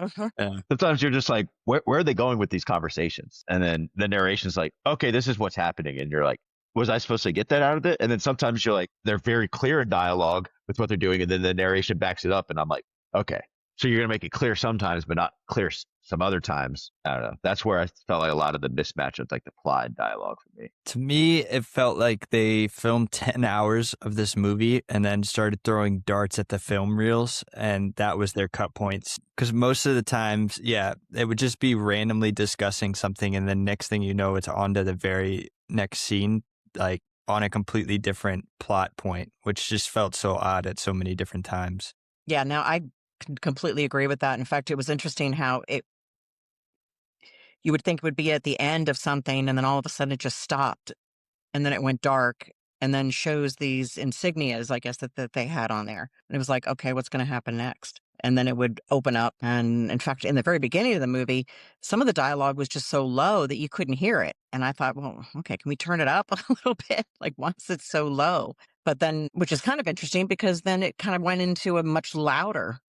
Uh-huh. Yeah. Sometimes you're just like, where are they going with these conversations? And then the narration's like, okay, this is what's happening. And you're like, was I supposed to get that out of it? And then sometimes you're like, they're very clear in dialogue with what they're doing. And then the narration backs it up. And I'm like, okay, so you're going to make it clear sometimes, but not clear some other times. I don't know. That's where I felt like a lot of the mismatch of like the plot and dialogue for me. To me, it felt like they filmed 10 hours of this movie and then started throwing darts at the film reels, and that was their cut points. Because most of the times, yeah, it would just be randomly discussing something, and then next thing you know, it's on to the very next scene, like on a completely different plot point, which just felt so odd at so many different times. Yeah, no, I completely agree with that. In fact, it was interesting how you would think it would be at the end of something, and then all of a sudden it just stopped, and then it went dark, and then shows these insignias, I guess, that they had on there. And it was like, okay, what's going to happen next? And then it would open up. And in fact, in the very beginning of the movie, some of the dialogue was just so low that you couldn't hear it. And I thought, well, okay, can we turn it up a little bit? Like once it's so low. But then, which is kind of interesting because then it kind of went into a much louder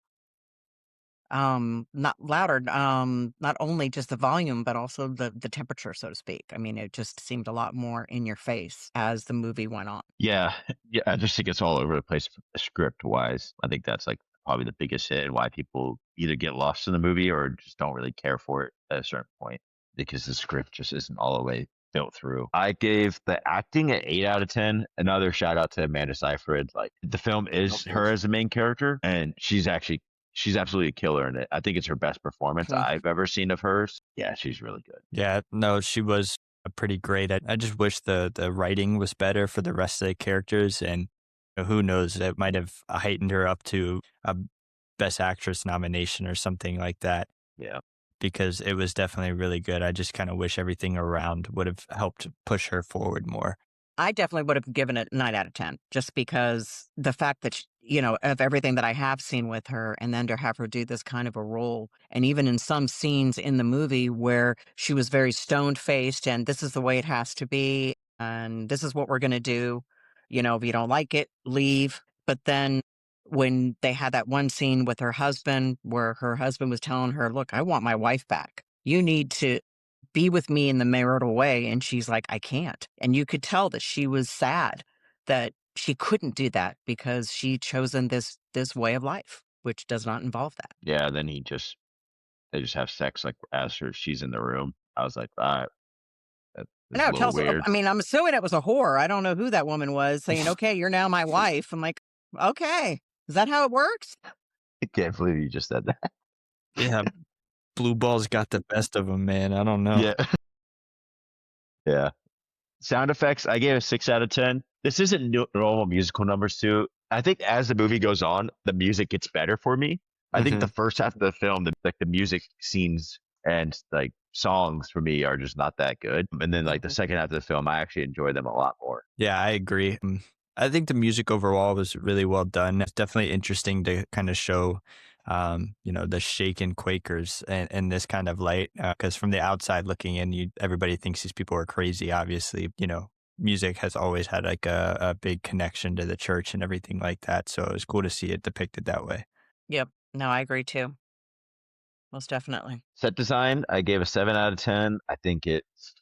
not louder, not only just the volume, but also the temperature, so to speak. I mean, it just seemed a lot more in your face as the movie went on. Yeah, yeah. I just think it's all over the place script wise. I think that's like probably the biggest hit and why people either get lost in the movie or just don't really care for it at a certain point because the script just isn't all the way built through. I gave the acting an 8 out of 10. Another shout out to Amanda Seyfried. Like the film is her as the main character, and she's absolutely a killer in it. I think it's her best performance I've ever seen of hers. Yeah, she's really good. Yeah, no, she was pretty great. I just wish the writing was better for the rest of the characters, and who knows, it might have heightened her up to a Best Actress nomination or something like that. Yeah. Because it was definitely really good. I just kind of wish everything around would have helped push her forward more. I definitely would have given it 9 out of 10, just because the fact that, of everything that I have seen with her, and then to have her do this kind of a role. And even in some scenes in the movie where she was very stoned faced and this is the way it has to be. And this is what we're going to do. If you don't like it, leave. But then when they had that one scene with her husband where her husband was telling her, look, I want my wife back. You need to be with me in the marital way. And she's like, I can't. And you could tell that she was sad that she couldn't do that because she'd chosen this way of life, which does not involve that. Yeah, then they just have sex like as she's in the room. I was like, all right, that's No, a little tells. weird. I mean, I'm assuming it was a whore. I don't know who that woman was saying, okay, you're now my wife. I'm like, okay, is that how it works? I can't believe you just said that. Yeah, Blue Balls got the best of them, man. I don't know. Yeah. Yeah. Sound effects, I gave a 6 out of 10. This isn't normal musical numbers too. I think as the movie goes on, the music gets better for me. I think the first half of the film, the music scenes and like songs for me are just not that good. And then like the second half of the film, I actually enjoy them a lot more. Yeah, I agree. I think the music overall was really well done. It's definitely interesting to kind of show, the shaken Quakers in this kind of light. Because from the outside looking in, everybody thinks these people are crazy. Obviously, music has always had like a big connection to the church and everything like that. So it was cool to see it depicted that way. Yep. No, I agree too. Most definitely. Set design, I gave a 7 out of 10. I think it's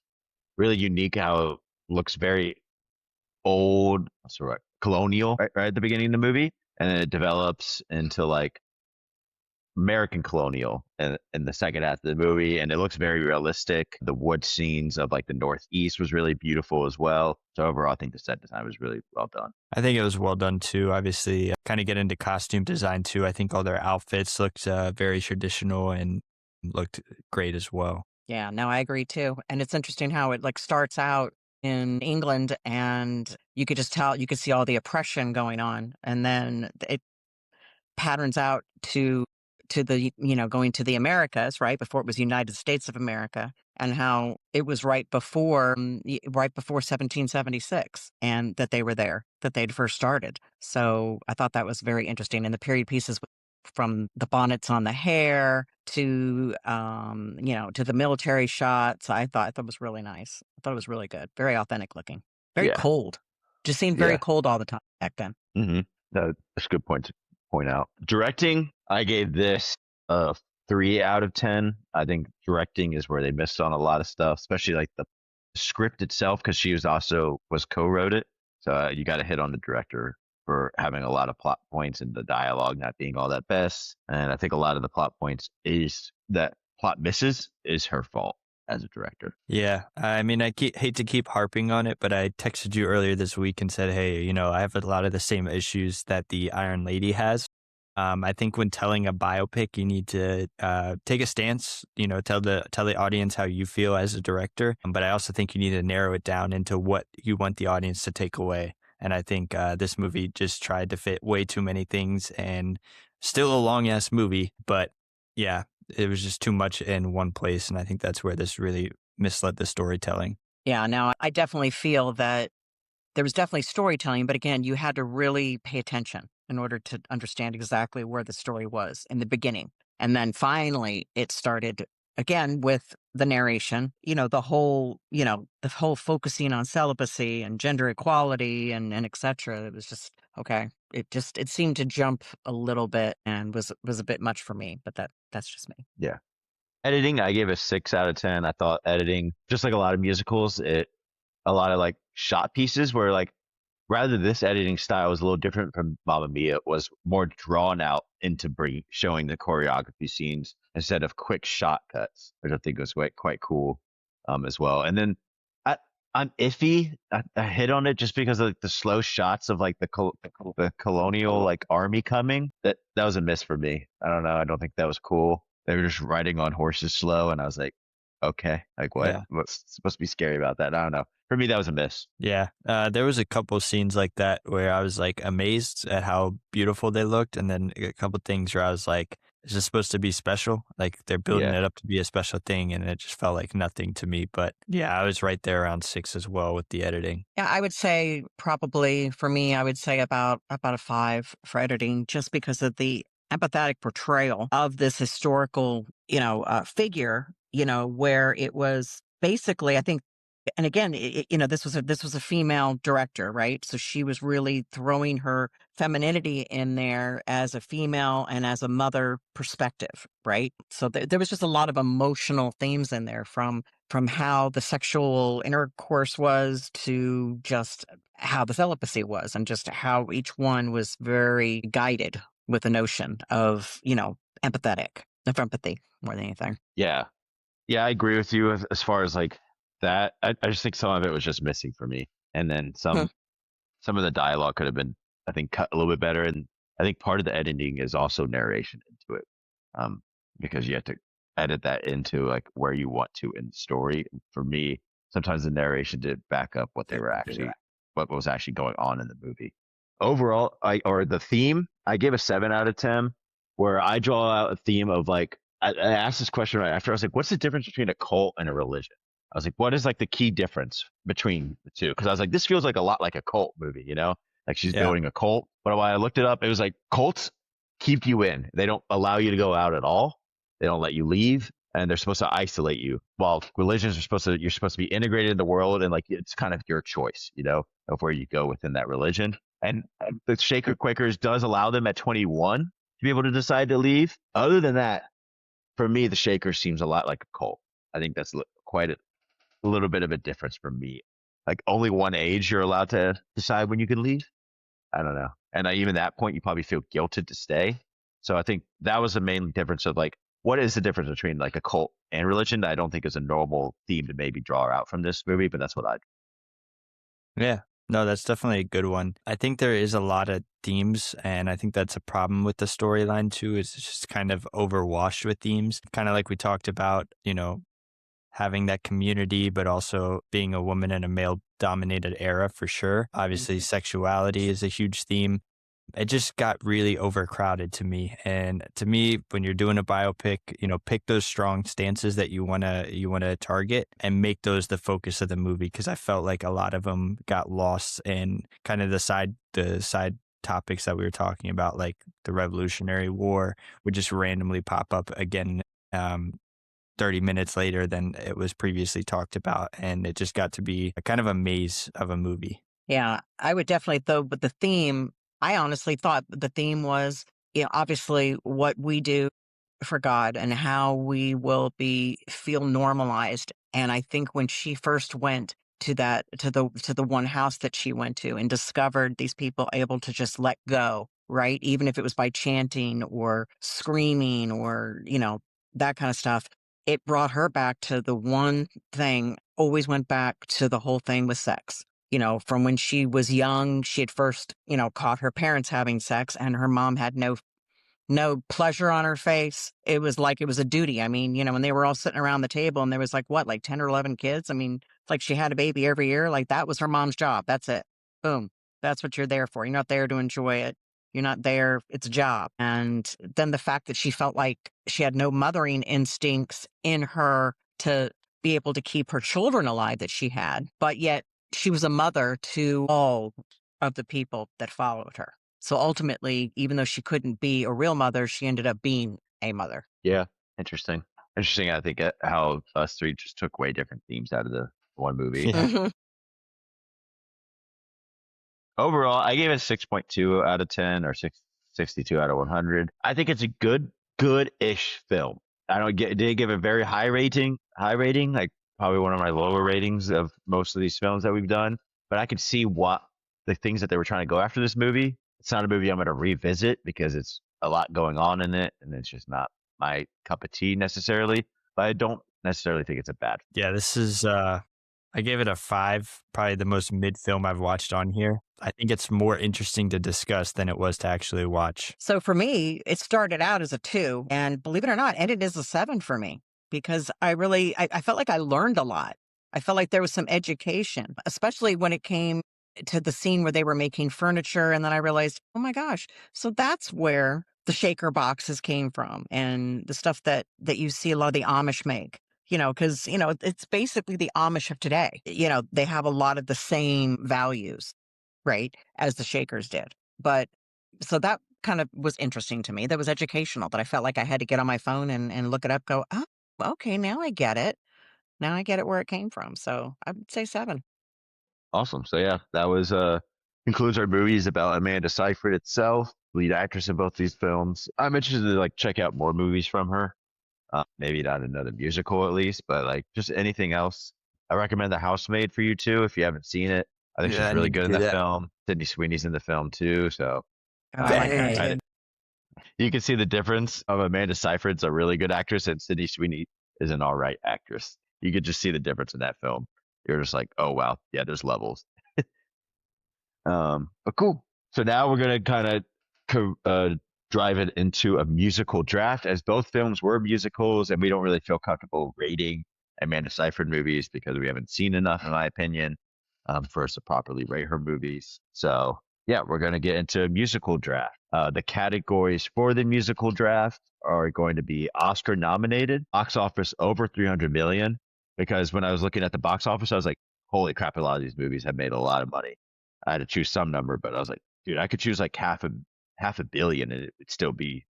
really unique how it looks very old, sort of colonial right at the beginning of the movie. And then it develops into like American colonial in the second half of the movie, and it looks very realistic. The wood scenes of like the Northeast was really beautiful as well. So overall, I think the set design was really well done. I think it was well done too. Obviously, kind of get into costume design too. I think all their outfits looked very traditional and looked great as well. Yeah, no, I agree too. And it's interesting how it like starts out in England and you could just tell, you could see all the oppression going on. And then it patterns out to the, going to the Americas, right? Before it was United States of America, and how it was right before 1776 and that they were there, that they'd first started. So I thought that was very interesting. And the period pieces from the bonnets on the hair to, to the military shots, I thought that was really nice. I thought it was really good. Very authentic looking. Very cold. Just seemed very cold all the time back then. Mm-hmm. That's a good point to point out. Directing, I gave this a 3 out of 10. I think directing is where they missed on a lot of stuff, especially like the script itself, because she was co-wrote it. So you got to hit on the director for having a lot of plot points and the dialogue not being all that best. And I think a lot of the plot points is that plot misses is her fault as a director. Yeah. I mean, I hate to keep harping on it, but I texted you earlier this week and said, hey, I have a lot of the same issues that the Iron Lady has. I think when telling a biopic, you need to take a stance, tell the audience how you feel as a director. But I also think you need to narrow it down into what you want the audience to take away. And I think this movie just tried to fit way too many things, and still a long ass movie. But yeah, it was just too much in one place. And I think that's where this really misled the storytelling. Yeah, now I definitely feel that there was definitely storytelling, but again, you had to really pay attention in order to understand exactly where the story was in the beginning. And then finally it started again with the narration, the whole focusing on celibacy and gender equality and et cetera. It was just, okay, it seemed to jump a little bit and was a bit much for me, but that's just me. Yeah. Editing, I gave a 6 out of 10. I thought editing, just like a lot of musicals, a lot of like shot pieces where like rather this editing style was a little different from Mamma Mia. It was more drawn out into showing the choreography scenes instead of quick shot cuts, which I think was quite cool as well. And then I, I'm iffy. I hit on it just because of like, the slow shots of like the colonial like army coming. That was a miss for me. I don't know. I don't think that was cool. They were just riding on horses slow, and I was like, okay, like what? Yeah. What's supposed to be scary about that? I don't know. For me, that was a miss. Yeah. There was a couple scenes like that where I was like amazed at how beautiful they looked. And then a couple things where I was like, is this supposed to be special? Like they're building Yeah. it up to be a special thing. And it just felt like nothing to me. But yeah, I was right there around 6 as well with the editing. Yeah, I would say probably for me, I would say about a 5 for editing, just because of the empathetic portrayal of this historical, figure, where it was basically, I think, and again, this was a female director, right? So she was really throwing her femininity in there as a female and as a mother perspective, right? So there was just a lot of emotional themes in there from how the sexual intercourse was to just how the celibacy was, and just how each one was very guided with the notion of, empathetic, of empathy more than anything. Yeah. Yeah, I agree with you as far as like that. I just think some of it was just missing for me. And then Hmm. some of the dialogue could have been, I think, cut a little bit better. And I think part of the editing is also narration into it. Because you have to edit that into like where you want to in the story. And for me, sometimes the narration did back up what was actually going on in the movie. Overall, or the theme, I gave a 7 out of 10, where I draw out a theme of like I asked this question right after. I was like, what's the difference between a cult and a religion? I was like, what is like the key difference between the two? Because I was like, this feels like a lot like a cult movie, like she's Yeah. building a cult. But when I looked it up, it was like cults keep you in. They don't allow you to go out at all. They don't let you leave, and they're supposed to isolate you. While religions you're supposed to be integrated in the world, and like it's kind of your choice, of where you go within that religion. And the Shaker Quakers does allow them at 21 to be able to decide to leave. Other than that, for me, the Shaker seems a lot like a cult. I think that's quite a little bit of a difference for me. Like only one age you're allowed to decide when you can leave. I don't know. And even that point, you probably feel guilted to stay. So I think that was the main difference of like, what is the difference between like a cult and religion? That I don't think is a normal theme to maybe draw out from this movie, but that's what I. Yeah. No, that's definitely a good one. I think there is a lot of themes, and I think that's a problem with the storyline too. Is it's just kind of overwashed with themes, kind of like we talked about, having that community, but also being a woman in a male dominated era for sure. Obviously, sexuality is a huge theme. It just got really overcrowded to me. And to me, when you're doing a biopic, pick those strong stances that you wanna target and make those the focus of the movie. Because I felt like a lot of them got lost in kind of the side topics that we were talking about, like the Revolutionary War would just randomly pop up again. 30 minutes later than it was previously talked about. And it just got to be a kind of a maze of a movie. Yeah, I would definitely, though, but the theme, I honestly thought the theme was, obviously what we do for God and how we will feel normalized. And I think when she first went to the one house that she went to and discovered these people able to just let go, right? Even if it was by chanting or screaming or, that kind of stuff, it brought her back to the one thing, always went back to the whole thing with sex. From when she was young, she had first, caught her parents having sex, and her mom had no pleasure on her face. It was like it was a duty. I mean, when they were all sitting around the table and there was like what, like 10 or 11 kids. I mean, it's like she had a baby every year. Like that was her mom's job. That's it. Boom. That's what you're there for. You're not there to enjoy it. You're not there. It's a job. And then the fact that she felt like she had no mothering instincts in her to be able to keep her children alive that she had, but yet she was a mother to all of the people that followed her. So ultimately, even though she couldn't be a real mother, she ended up being a mother. Yeah, interesting. Interesting. I think how us three just took way different themes out of the one movie. Yeah. Mhm. Overall, I gave it a 6.2 out of 10 or 62 out of 100. I think it's a good-ish film. I don't get did give a very high rating, like probably one of my lower ratings of most of these films that we've done. But I could see what the things that they were trying to go after this movie. It's not a movie I'm going to revisit because it's a lot going on in it, and it's just not my cup of tea necessarily. But I don't necessarily think it's a bad. Yeah, this is I gave it a 5, probably the most mid film I've watched on here. I think it's more interesting to discuss than it was to actually watch. So for me, it started out as a 2, and believe it or not, ended as a 7 for me because I felt like I learned a lot. I felt like there was some education, especially when it came to the scene where they were making furniture. And then I realized, oh my gosh, so that's where the shaker boxes came from and the stuff that you see a lot of the Amish make. Because, it's basically the Amish of today. They have a lot of the same values, right, as the Shakers did. But so that kind of was interesting to me. That was educational, that I felt like I had to get on my phone and look it up, go, oh, okay, now I get it. Now I get it where it came from. So I would say 7. Awesome. So yeah, that was concludes our movies about Amanda Seyfried itself, lead actress in both these films. I'm interested to check out more movies from her. Maybe not another musical at least, but just anything else. I recommend The Housemaid for you too if you haven't seen it. I think she's really good in that film. Sydney Sweeney's in the film too, so you can see the difference of Amanda Seyfried's a really good actress and Sydney Sweeney is an all right actress. You could just see the difference in that film. You're just like, oh wow, yeah, there's levels. But cool. So now we're gonna kind of drive it into a musical draft, as both films were musicals, and we don't really feel comfortable rating Amanda Seyfried movies because we haven't seen enough, in my opinion, for us to properly rate her movies. So yeah, we're gonna get into a musical draft. The categories for the musical draft are going to be Oscar nominated, box office over 300 million. Because when I was looking at the box office, I was like, holy crap, a lot of these movies have made a lot of money. I had to choose some number, but I was like, dude, I could choose like half a billion and it would still be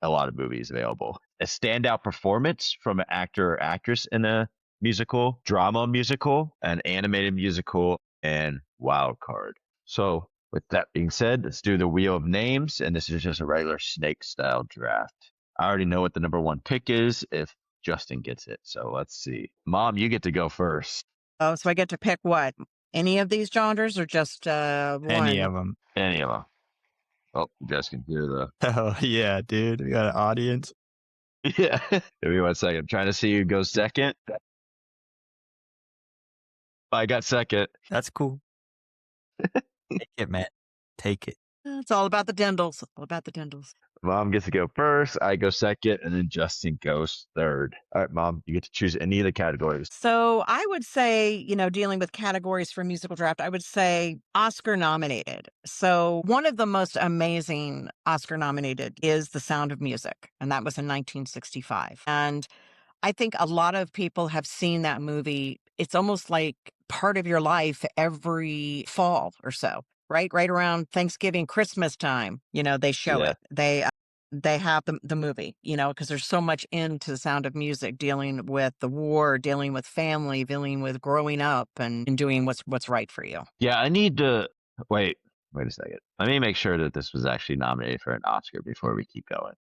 a lot of movies available. A standout performance from an actor or actress in a musical, drama musical, an animated musical, and wild card. So with that being said, let's do the wheel of names, and this is just a regular snake style draft. I already know what the number 1 pick is if Justin gets it. So let's see. Mom, you get to go first. Oh, so I get to pick what? Any of these genres or just one? Any of them. Any of them. Oh, you guys can hear the... Oh, yeah, dude. We got an audience. Yeah. Give me 1 second. I'm trying to see who goes second. I got second. That's cool. Take it, man. Take it. It's all about the dindles. All about the dindles. Mom gets to go first. I go second, and then Justin goes third. All right, Mom, you get to choose any of the categories. So I would say, dealing with categories for musical draft, I would say Oscar nominated. So one of the most amazing Oscar nominated is The Sound of Music, and that was in 1965. And I think a lot of people have seen that movie. It's almost like part of your life every fall or so. Right around Thanksgiving, Christmas time, they show it. They have the movie, because there's so much into The Sound of Music, dealing with the war, dealing with family, dealing with growing up, and doing what's right for you. Yeah, I need to wait a second. Let me make sure that this was actually nominated for an Oscar before we keep going.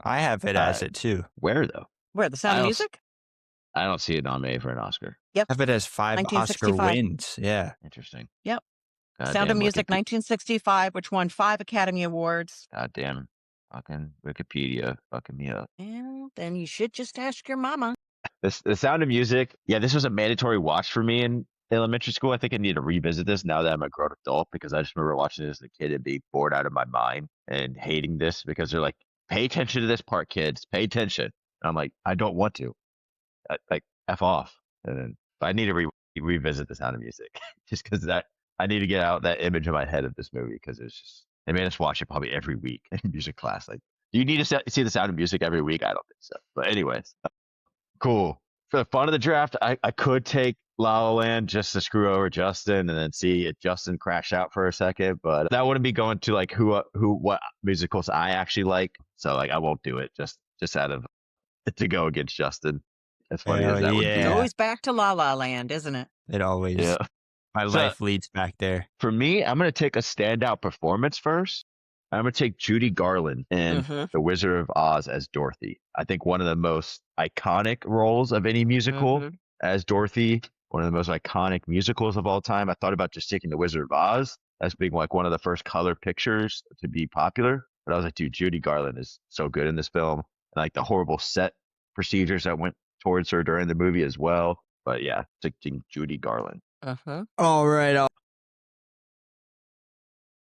I have it as it too. Where though? Where, The Sound of Music? I don't see it nominated for an Oscar. Yep. I have it as 5 Oscar wins. Yeah. Interesting. Yep. God Sound of Music, Wikipedia. 1965, which won 5 Academy Awards. God damn fucking Wikipedia fucking me up. And then you should just ask your mama. The Sound of Music, yeah, this was a mandatory watch for me in elementary school. I think I need to revisit this now that I'm a grown adult, because I just remember watching this as a kid and being bored out of my mind and hating this because they're like, pay attention to this part, kids. Pay attention. And I'm like, I don't want to. Like, F off. And then but I need to revisit The Sound of Music just because I need to get out that image in my head of this movie, because it's just, they made us watch it probably every week in music class. Like, do you need to see The Sound of Music every week? I don't think so. But anyways, cool. For the fun of the draft, I could take La La Land just to screw over Justin and then see if Justin crash out for a second. But that wouldn't be going to like what musicals I actually like. So like, I won't do it just out of to go against Justin. As funny as that would be. It's always back to La La Land, isn't it? It always. Yeah. My So life leads back there. for me, I'm going to take a standout performance first. I'm going to take Judy Garland in Mm-hmm. The Wizard of Oz as Dorothy. I think one of the most iconic roles of any musical Mm-hmm. as Dorothy, one of the most iconic musicals of all time. I thought about just taking The Wizard of Oz as being like one of the first color pictures to be popular. But I was like, dude, Judy Garland is so good in this film. And like the horrible set procedures that went towards her during the movie as well. But yeah, taking Judy Garland. Uh-huh. All right.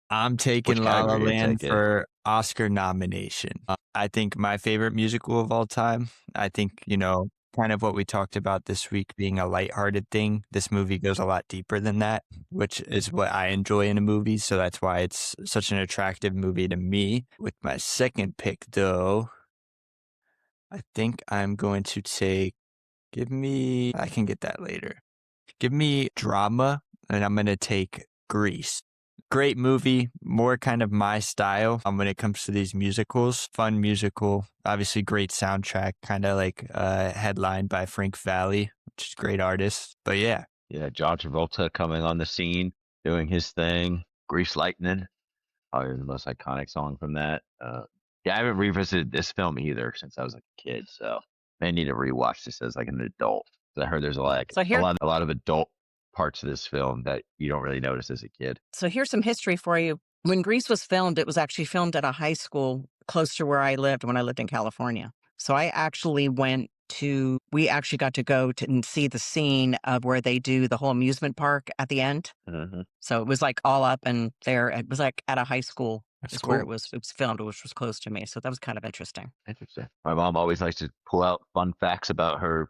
I'm taking Which La La category are you Land taking? for Oscar nomination. I think my favorite musical of all time. I think, kind of what we talked about this week being a lighthearted thing. This movie goes a lot deeper than that, which is what I enjoy in a movie. So that's why it's such an attractive movie to me. With my second pick, though, I think I'm going to I can get that later. Give me drama, and I'm going to take Grease. Great movie, more kind of my style when it comes to these musicals. Fun musical, obviously great soundtrack, kind of like headlined by Frank Valli, which is a great artist. But yeah. Yeah, John Travolta coming on the scene, doing his thing. Grease Lightning, probably the most iconic song from that. Yeah, I haven't revisited this film either since I was a kid, so I need to rewatch this as like an adult. 'Cause I heard there's So a lot of adult parts of this film that you don't really notice as a kid. So here's some history for you. When Grease was filmed, it was actually filmed at a high school close to where I lived when I lived in California. So we actually got to go to and see the scene of where they do the whole amusement park at the end. Uh-huh. So it was like all up and there. It was like at a high school That's is where cool. it was filmed, which was close to me. So that was kind of interesting. Interesting. My mom always likes to pull out fun facts about her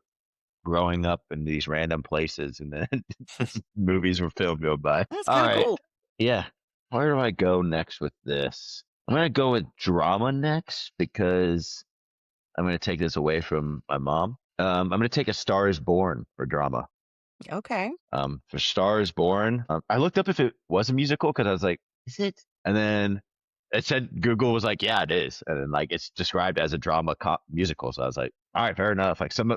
growing up in these random places, and then movies were filmed nearby. That's All kind of right. cool. Yeah. Where do I go next with this? I'm going to go with drama next because I'm going to take this away from my mom. I'm going to take A Star is Born for drama. Okay. For Star is Born, I looked up if it was a musical because I was like, is it? And then it said Google was like, yeah, it is. And then like it's described as a drama musical. So I was like, all right, fair enough. Like some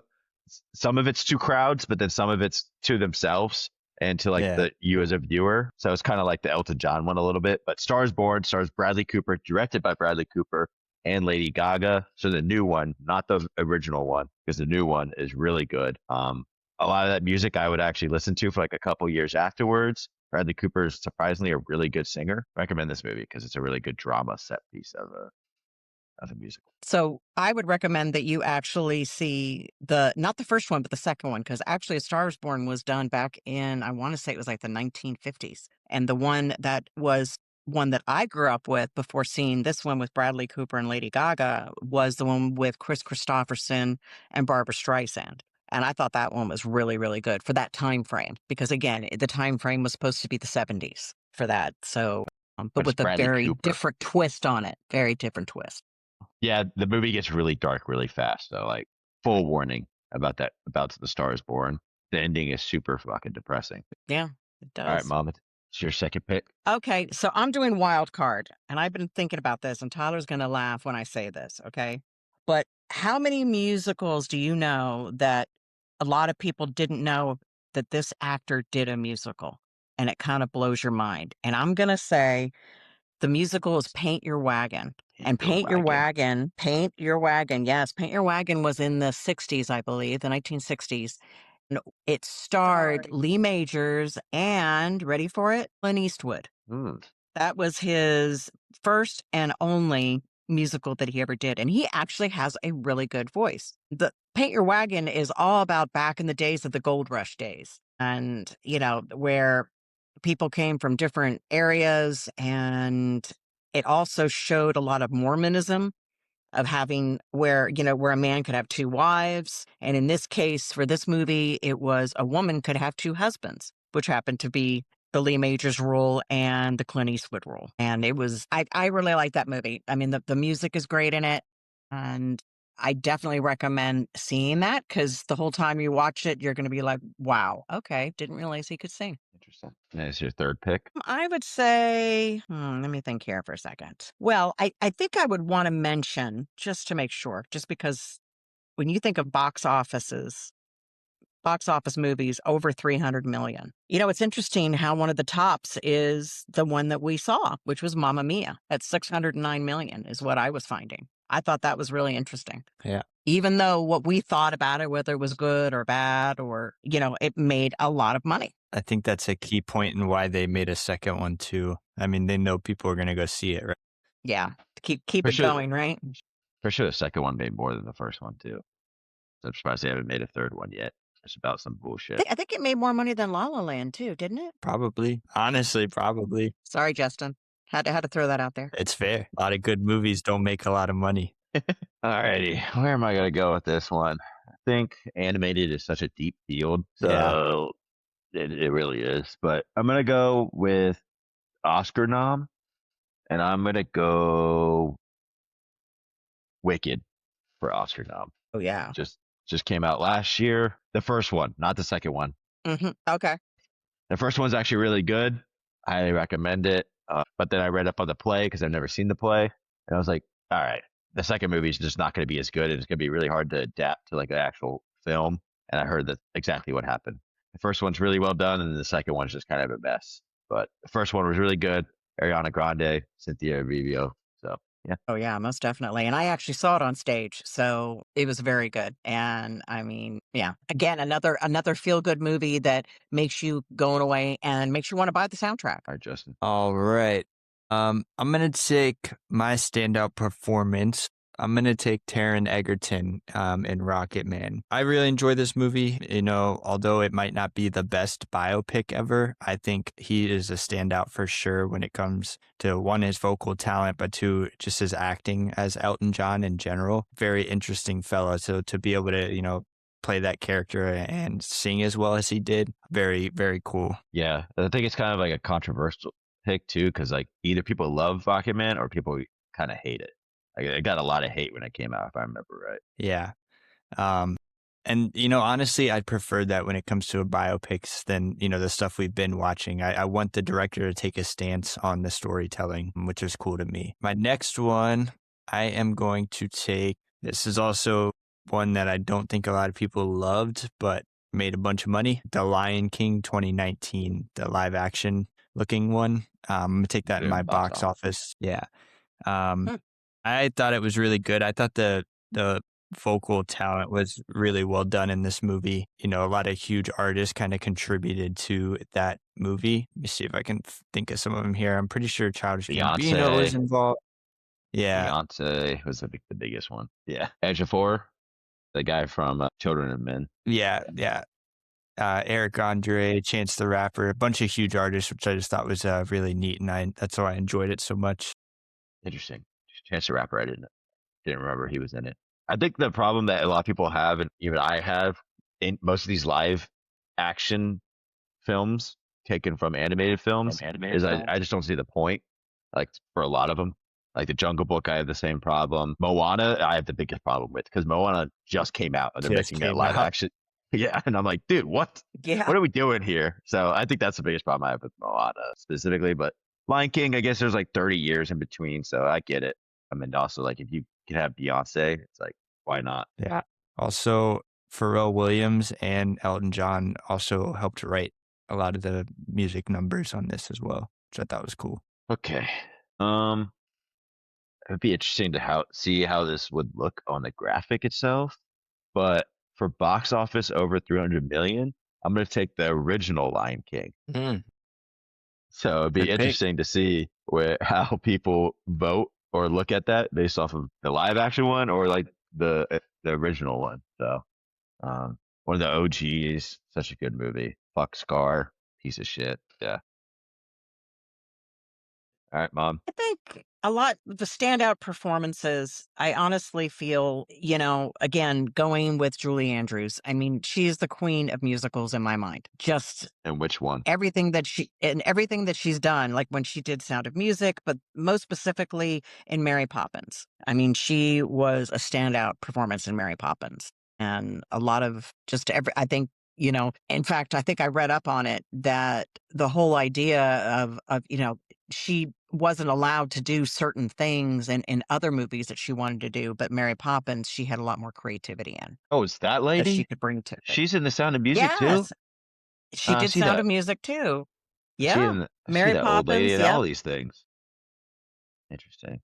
of it's to crowds, but then some of it's to themselves and to like Yeah. you as a viewer. So it's kind of like the Elton John one a little bit. But Star is Born stars Bradley Cooper, directed by Bradley Cooper and Lady Gaga. So the new one, not the original one, because the new one is really good. A lot of that music I would actually listen to for like a couple years afterwards. Bradley Cooper is surprisingly a really good singer. I recommend this movie because it's a really good drama set piece of a musical. So I would recommend that you actually see not the first one, but the second one, because actually A Star is Born was done back in, I want to say it was like the 1950s. And the one that I grew up with before seeing this one with Bradley Cooper and Lady Gaga was the one with Chris Christopherson and Barbara Streisand. And I thought that one was really, really good for that time frame, because again, the time frame was supposed to be the 70s for that. So, but But it's with a Bradley very Cooper. different twist on it, very different twist. Yeah, the movie gets really dark really fast. So like full warning about that, about The Star is Born. The ending is super fucking depressing. Yeah, it does. All right, Mom, it's your second pick. Okay, so I'm doing wild card, and I've been thinking about this, and Tyler's going to laugh when I say this, okay? But how many musicals do you know that a lot of people didn't know that this actor did a musical? And it kind of blows your mind. And I'm going to say the musical is Paint Your Wagon. And Paint Your Wagon, yes, Paint Your Wagon was in the 60s, I believe, the 1960s. It starred Lee Majors and, ready for it, Clint Eastwood. That was his first and only musical that he ever did. And he actually has a really good voice. The Paint Your Wagon is all about back in the days of the gold rush days. And, where people came from different areas. And it also showed a lot of Mormonism of having where a man could have two wives. And in this case, for this movie, it was a woman could have two husbands, which happened to be the Lee Majors role and the Clint Eastwood role. And I really like that movie. I mean, the music is great in it. And I definitely recommend seeing that because the whole time you watch it, you're going to be like, wow, okay, didn't realize he could sing. Interesting. That's your third pick. I would say, let me think here for a second. Well, I think I would want to mention, just to make sure, just because when you think of box offices, box office movies over 300 million. It's interesting how one of the tops is the one that we saw, which was Mamma Mia at 609 million is what I was finding. I thought that was really interesting. Yeah. Even though what we thought about it, whether it was good or bad, or, it made a lot of money. I think that's a key point in why they made a second one too. I mean, they know people are going to go see it, right? Yeah. Keep For it sure. going, right? For sure, the second one made more than the first one too. So I'm surprised they haven't made a third one yet. It's about some bullshit. I think it made more money than La La Land too, didn't it? Probably. Honestly, probably. Sorry, Justin. Had to throw that out there. It's fair. A lot of good movies don't make a lot of money. Alrighty, where am I gonna go with this one? I think animated is such a deep field, so it really is. But I'm gonna go with Oscar nom, and I'm gonna go Wicked for Oscar nom. Oh, yeah. Just came out last year. The first one, not the second one. Okay. The first one's actually really good. I recommend it. But then I read up on the play because I've never seen the play, and I was like, all right, the second movie is just not going to be as good, and it's going to be really hard to adapt to like an actual film. And I heard that exactly what happened. The first one's really well done, and the second one's just kind of a mess. But the first one was really good. Ariana Grande, Cynthia Erivo. So yeah. Oh, yeah, most definitely. And I actually saw it on stage, so it was very good. And I mean, yeah, again, another feel good movie that makes you going away and makes you want to buy the soundtrack. All right, Justin. All right. I'm going to take my standout performance. I'm going to take Taron Egerton in Rocket Man. I really enjoy this movie. Although it might not be the best biopic ever, I think he is a standout for sure when it comes to, one, his vocal talent, but two, just his acting as Elton John in general. Very interesting fella. So to be able to, play that character and sing as well as he did, very, very cool. Yeah, I think it's kind of like a controversial pick too, because like either people love Rocket Man or people kind of hate it. Like, it got a lot of hate when it came out, if I remember right. Yeah. And, honestly, I'd prefer that when it comes to biopics than, the stuff we've been watching. I want the director to take a stance on the storytelling, which is cool to me. My next one, I am going to take, this is also one that I don't think a lot of people loved, but made a bunch of money. The Lion King 2019, the live action looking one. I'm going to take that in my box office. Yeah. I thought it was really good. I thought the vocal talent was really well done in this movie. A lot of huge artists kind of contributed to that movie. Let me see if I can think of some of them here. I'm pretty sure Childish Gambino was involved. Yeah. Beyonce was the biggest one. Yeah. Ejiofor, the guy from Children of Men. Yeah. Eric Andre, Chance the Rapper, a bunch of huge artists, which I just thought was really neat. And that's why I enjoyed it so much. Interesting. Chance the Rapper, I didn't remember he was in it. I think the problem that a lot of people have, and even I have, in most of these live action films taken from animated films, is I just don't see the point. Like for a lot of them, like the Jungle Book, I have the same problem. Moana, I have the biggest problem with because Moana just came out and they're making a live action. Yeah, and I'm like, dude, what? Yeah. What are we doing here? So I think that's the biggest problem I have with Moana specifically. But Lion King, I guess there's like 30 years in between, so I get it. I mean, also, like, if you can have Beyonce, it's like, why not? Yeah. Also, Pharrell Williams and Elton John also helped write a lot of the music numbers on this as well, which I thought was cool. Okay. It'd be interesting to see how this would look on the graphic itself. But for box office over 300 million, I'm going to take the original Lion King. So it'd be interesting to see how people vote or look at that based off of the live action one or like the original one. So one of the OGs, such a good movie. Fuck Scar, piece of shit. Yeah. All right, Mom. I think a lot of the standout performances, I honestly feel, again, going with Julie Andrews. I mean, she's the queen of musicals in my mind. Just And which one? everything that she's done, like when she did Sound of Music, but most specifically in Mary Poppins. I mean, she was a standout performance in Mary Poppins. And a lot of I think, in fact, I think I read up on it that the whole idea of she wasn't allowed to do certain things in other movies that she wanted to do, but Mary Poppins, she had a lot more creativity in Oh, it's that that she lady? could bring to it. She's in The Sound of Music too? Yes, she I did see Sound that. of Music too. I Yeah, see Mary that old lady Poppins. in all Yep. these things. Interesting.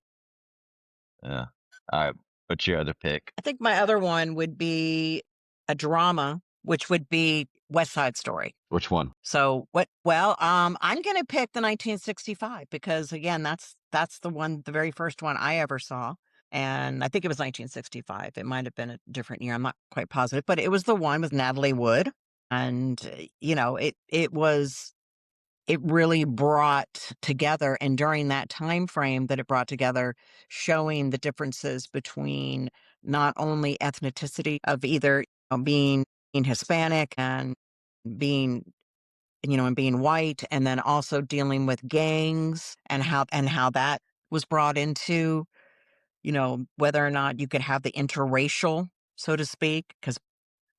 Yeah. All right. What's your other pick? I think my other one would be a drama, which would be West Side Story. Which one? So what? Well, I'm going to pick the 1965 because again, that's the one, the very first one I ever saw, and I think it was 1965. It might have been a different year. I'm not quite positive, but it was the one with Natalie Wood, and it really brought together, and during that time frame that it brought together, showing the differences between not only ethnicity of either being Hispanic and being and being white, and then also dealing with gangs and how that was brought into, whether or not you could have the interracial, so to speak, because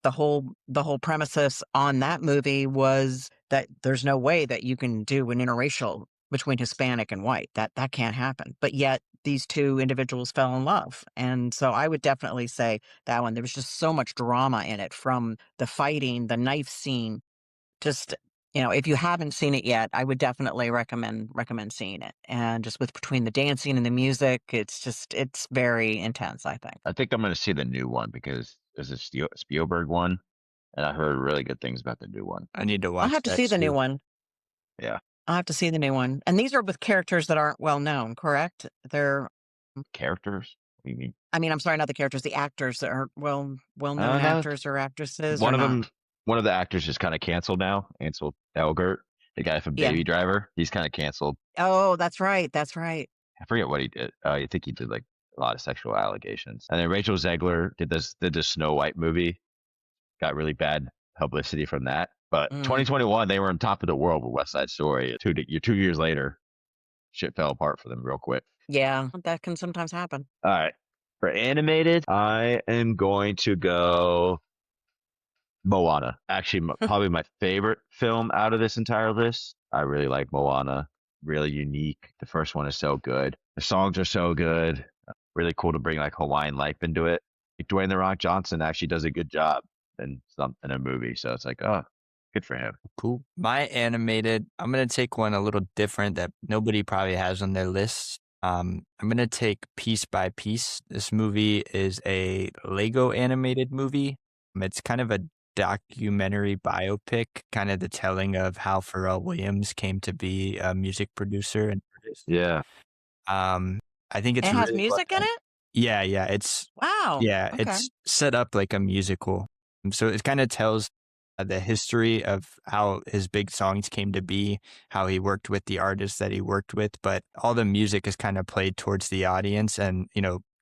the whole premises on that movie was that there's no way that you can do an interracial between Hispanic and white. That can't happen. But yet these two individuals fell in love. And so I would definitely say that one. There was just so much drama in it, from the fighting, the knife scene. Just, if you haven't seen it yet, I would definitely recommend seeing it. And just with between the dancing and the music, it's very intense, I think. I think I'm going to see the new one because there's a Spielberg one, and I heard really good things about the new one. I need to I'll watch have to that see the new too. one. Yeah. I'll have to see the new one. And these are with characters that aren't well known, correct? They're Characters? What do you mean? I mean, I'm sorry, not the characters, the actors that are well known No. actors or actresses or One of not. them, one of the actors is kind of canceled now. Ansel Elgort, the guy from Yeah. Baby Driver, he's kind of canceled. Oh, that's right. That's right. I forget what he did. I think he did like a lot of sexual allegations. And then Rachel Zegler did the Snow White movie. Got really bad publicity from that. But 2021, they were on top of the world with West Side Story. 2 years later, shit fell apart for them real quick. Yeah, that can sometimes happen. All right. For animated, I am going to go Moana. Actually, probably my favorite film out of this entire list. I really like Moana. Really unique. The first one is so good. The songs are so good. Really cool to bring like Hawaiian life into it. Like Dwayne The Rock Johnson actually does a good job in a movie. So it's like, oh, good for him. Cool. My animated, I'm going to take one a little different that nobody probably has on their list. I'm going to take Piece by Piece. This movie is a Lego animated movie. It's kind of a documentary biopic, kind of the telling of how Pharrell Williams came to be a music producer and artist. Yeah. I think it's It has really music in it? Yeah, it's Wow. yeah, Okay. it's set up like a musical. So it kind of tells the history of how his big songs came to be, how he worked with the artists that he worked with, but all the music is kind of played towards the audience and,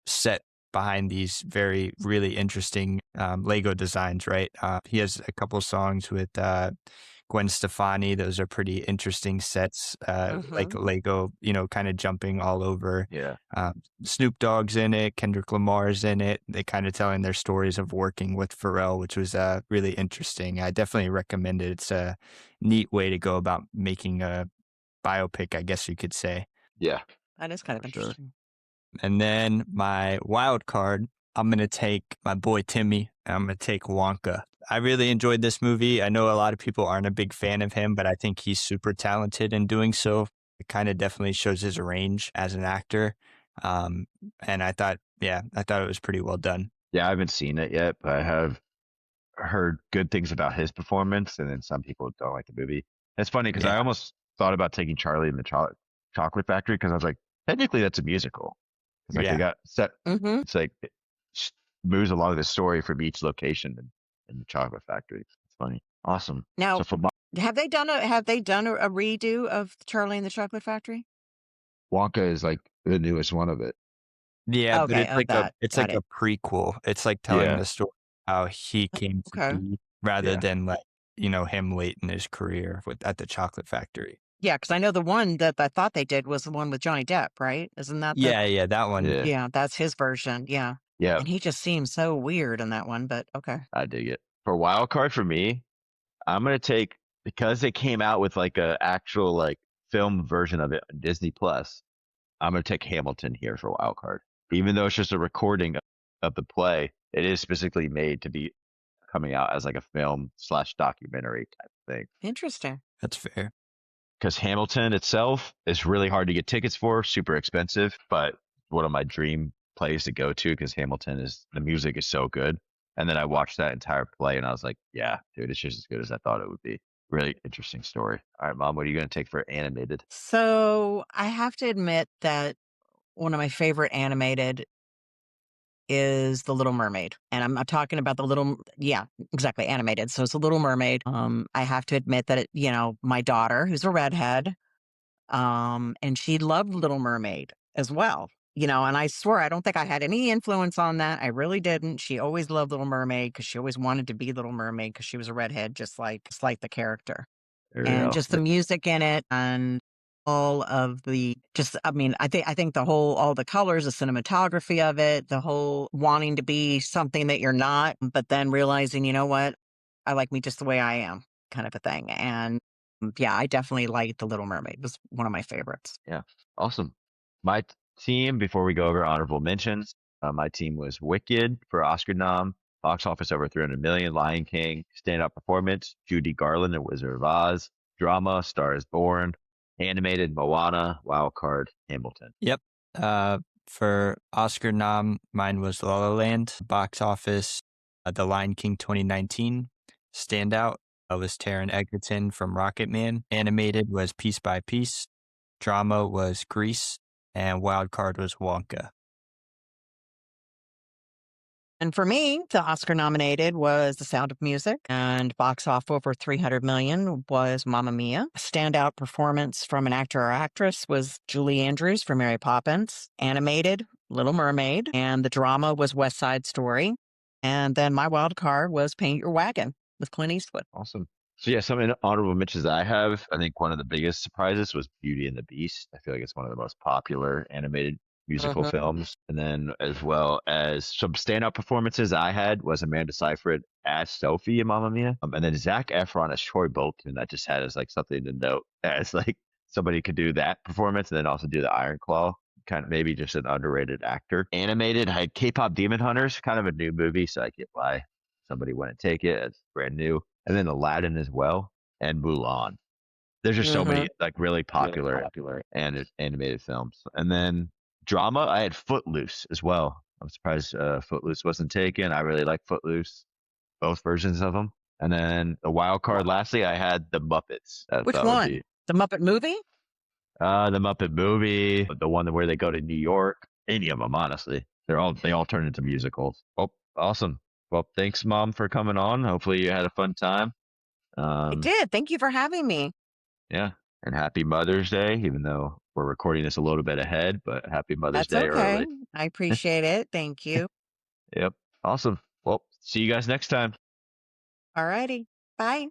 set behind these very, really interesting Lego designs, right? He has a couple songs with Gwen Stefani. Those are pretty interesting sets, like Lego, kind of jumping all over. Yeah. Snoop Dogg's in it. Kendrick Lamar's in it. They kind of telling their stories of working with Pharrell, which was really interesting. I definitely recommend it. It's a neat way to go about making a biopic, I guess you could say. Yeah. That is kind of Sure. interesting. And then my wild card, I'm going to take my boy Timmy. I'm going to take Wonka. I really enjoyed this movie. I know a lot of people aren't a big fan of him, but I think he's super talented in doing so. It kind of definitely shows his range as an actor. And I thought it was pretty well done. Yeah, I haven't seen it yet, but I have heard good things about his performance, and then some people don't like the movie. It's funny because I almost thought about taking Charlie and the Chocolate Factory because I was like, technically that's a musical. It's like they got set. It's like it moves along the story from each location in the Chocolate Factory. It's funny, awesome. Now, So for have they done a redo of Charlie and the Chocolate Factory? Wonka is like the newest one of it. Yeah, Okay, but it's like a prequel. It's like telling the story how he came to be rather than like, him late in his career at the Chocolate Factory. Yeah, because I know the one that I thought they did was the one with Johnny Depp, right? Isn't that Yeah, that one. Yeah, that's his version. Yeah. Yeah. And he just seems so weird in that one, but okay. I dig it. For wild card for me, I'm gonna take, because they came out with like a actual like film version of it on Disney Plus, I'm going to take Hamilton here for wild card. Even though it's just a recording of the play, it is specifically made to be coming out as like a film / documentary type of thing. Interesting. That's fair. Because Hamilton itself is really hard to get tickets for, super expensive, but one of my dream plays to go to because Hamilton the music is so good. And then I watched that entire play and I was like, yeah, dude, it's just as good as I thought it would be. Really interesting story. All right, Mom, what are you going to take for animated? So I have to admit that one of my favorite animated is The Little Mermaid. And I'm not talking about yeah, exactly, animated. So it's The Little Mermaid. I have to admit that, my daughter, who's a redhead, and she loved Little Mermaid as well. And I swear, I don't think I had any influence on that. I really didn't. She always loved Little Mermaid because she always wanted to be Little Mermaid because she was a redhead, just like the character. There we And go. just the music in it and all of I think all the colors, the cinematography of it, the whole wanting to be something that you're not, but then realizing, you know what, I like me just the way I am, kind of a thing. And yeah, I definitely liked The Little Mermaid. It was one of my favorites. Yeah, awesome. My team, before we go over honorable mentions, my team was Wicked for Oscar nom, box office over 300 million, Lion King, standout performance, Judy Garland and Wizard of Oz, drama, Star is Born, animated, Moana, wild card, Hamilton. Yep. For Oscar nom, mine was La La Land. Box office, The Lion King 2019. Standout was Taron Egerton from Rocketman. Animated was Piece by Piece. Drama was Grease. And wild card was Wonka. And for me, the Oscar nominated was The Sound of Music, and box off over 300 million was Mamma Mia. A standout performance from an actor or actress was Julie Andrews for Mary Poppins. Animated, Little Mermaid, and the drama was West Side Story. And then my wild card was Paint Your Wagon with Clint Eastwood. Awesome. So yeah, some honorable mentions I have. I think one of the biggest surprises was Beauty and the Beast. I feel like it's one of the most popular animated musical films. And then as well as some standout performances I had was Amanda Seyfried as Sophie in Mamma Mia. And then Zac Efron as Troy Bolton. I just had as like something to note as like somebody could do that performance and then also do the Iron Claw. Kind of maybe just an underrated actor. Animated, I had K-pop Demon Hunters, kind of a new movie, so I get why somebody wouldn't take it. It's brand new. And then Aladdin as well, and Mulan. There's just so many like really popular and animated films. And then drama, I had Footloose as well. I'm surprised Footloose wasn't taken. I really like Footloose, both versions of them. And then the wild card, lastly, I had The Muppets. Which one? The Muppet movie? The Muppet movie, the one where they go to New York. Any of them, honestly. They all turn into musicals. Oh, awesome. Well, thanks, Mom, for coming on. Hopefully you had a fun time. I did. Thank you for having me. Yeah. And happy Mother's Day, even though we're recording this a little bit ahead, but happy Mother's Day early. I appreciate it. Thank you. Yep. Awesome. Well, see you guys next time. All righty. Bye.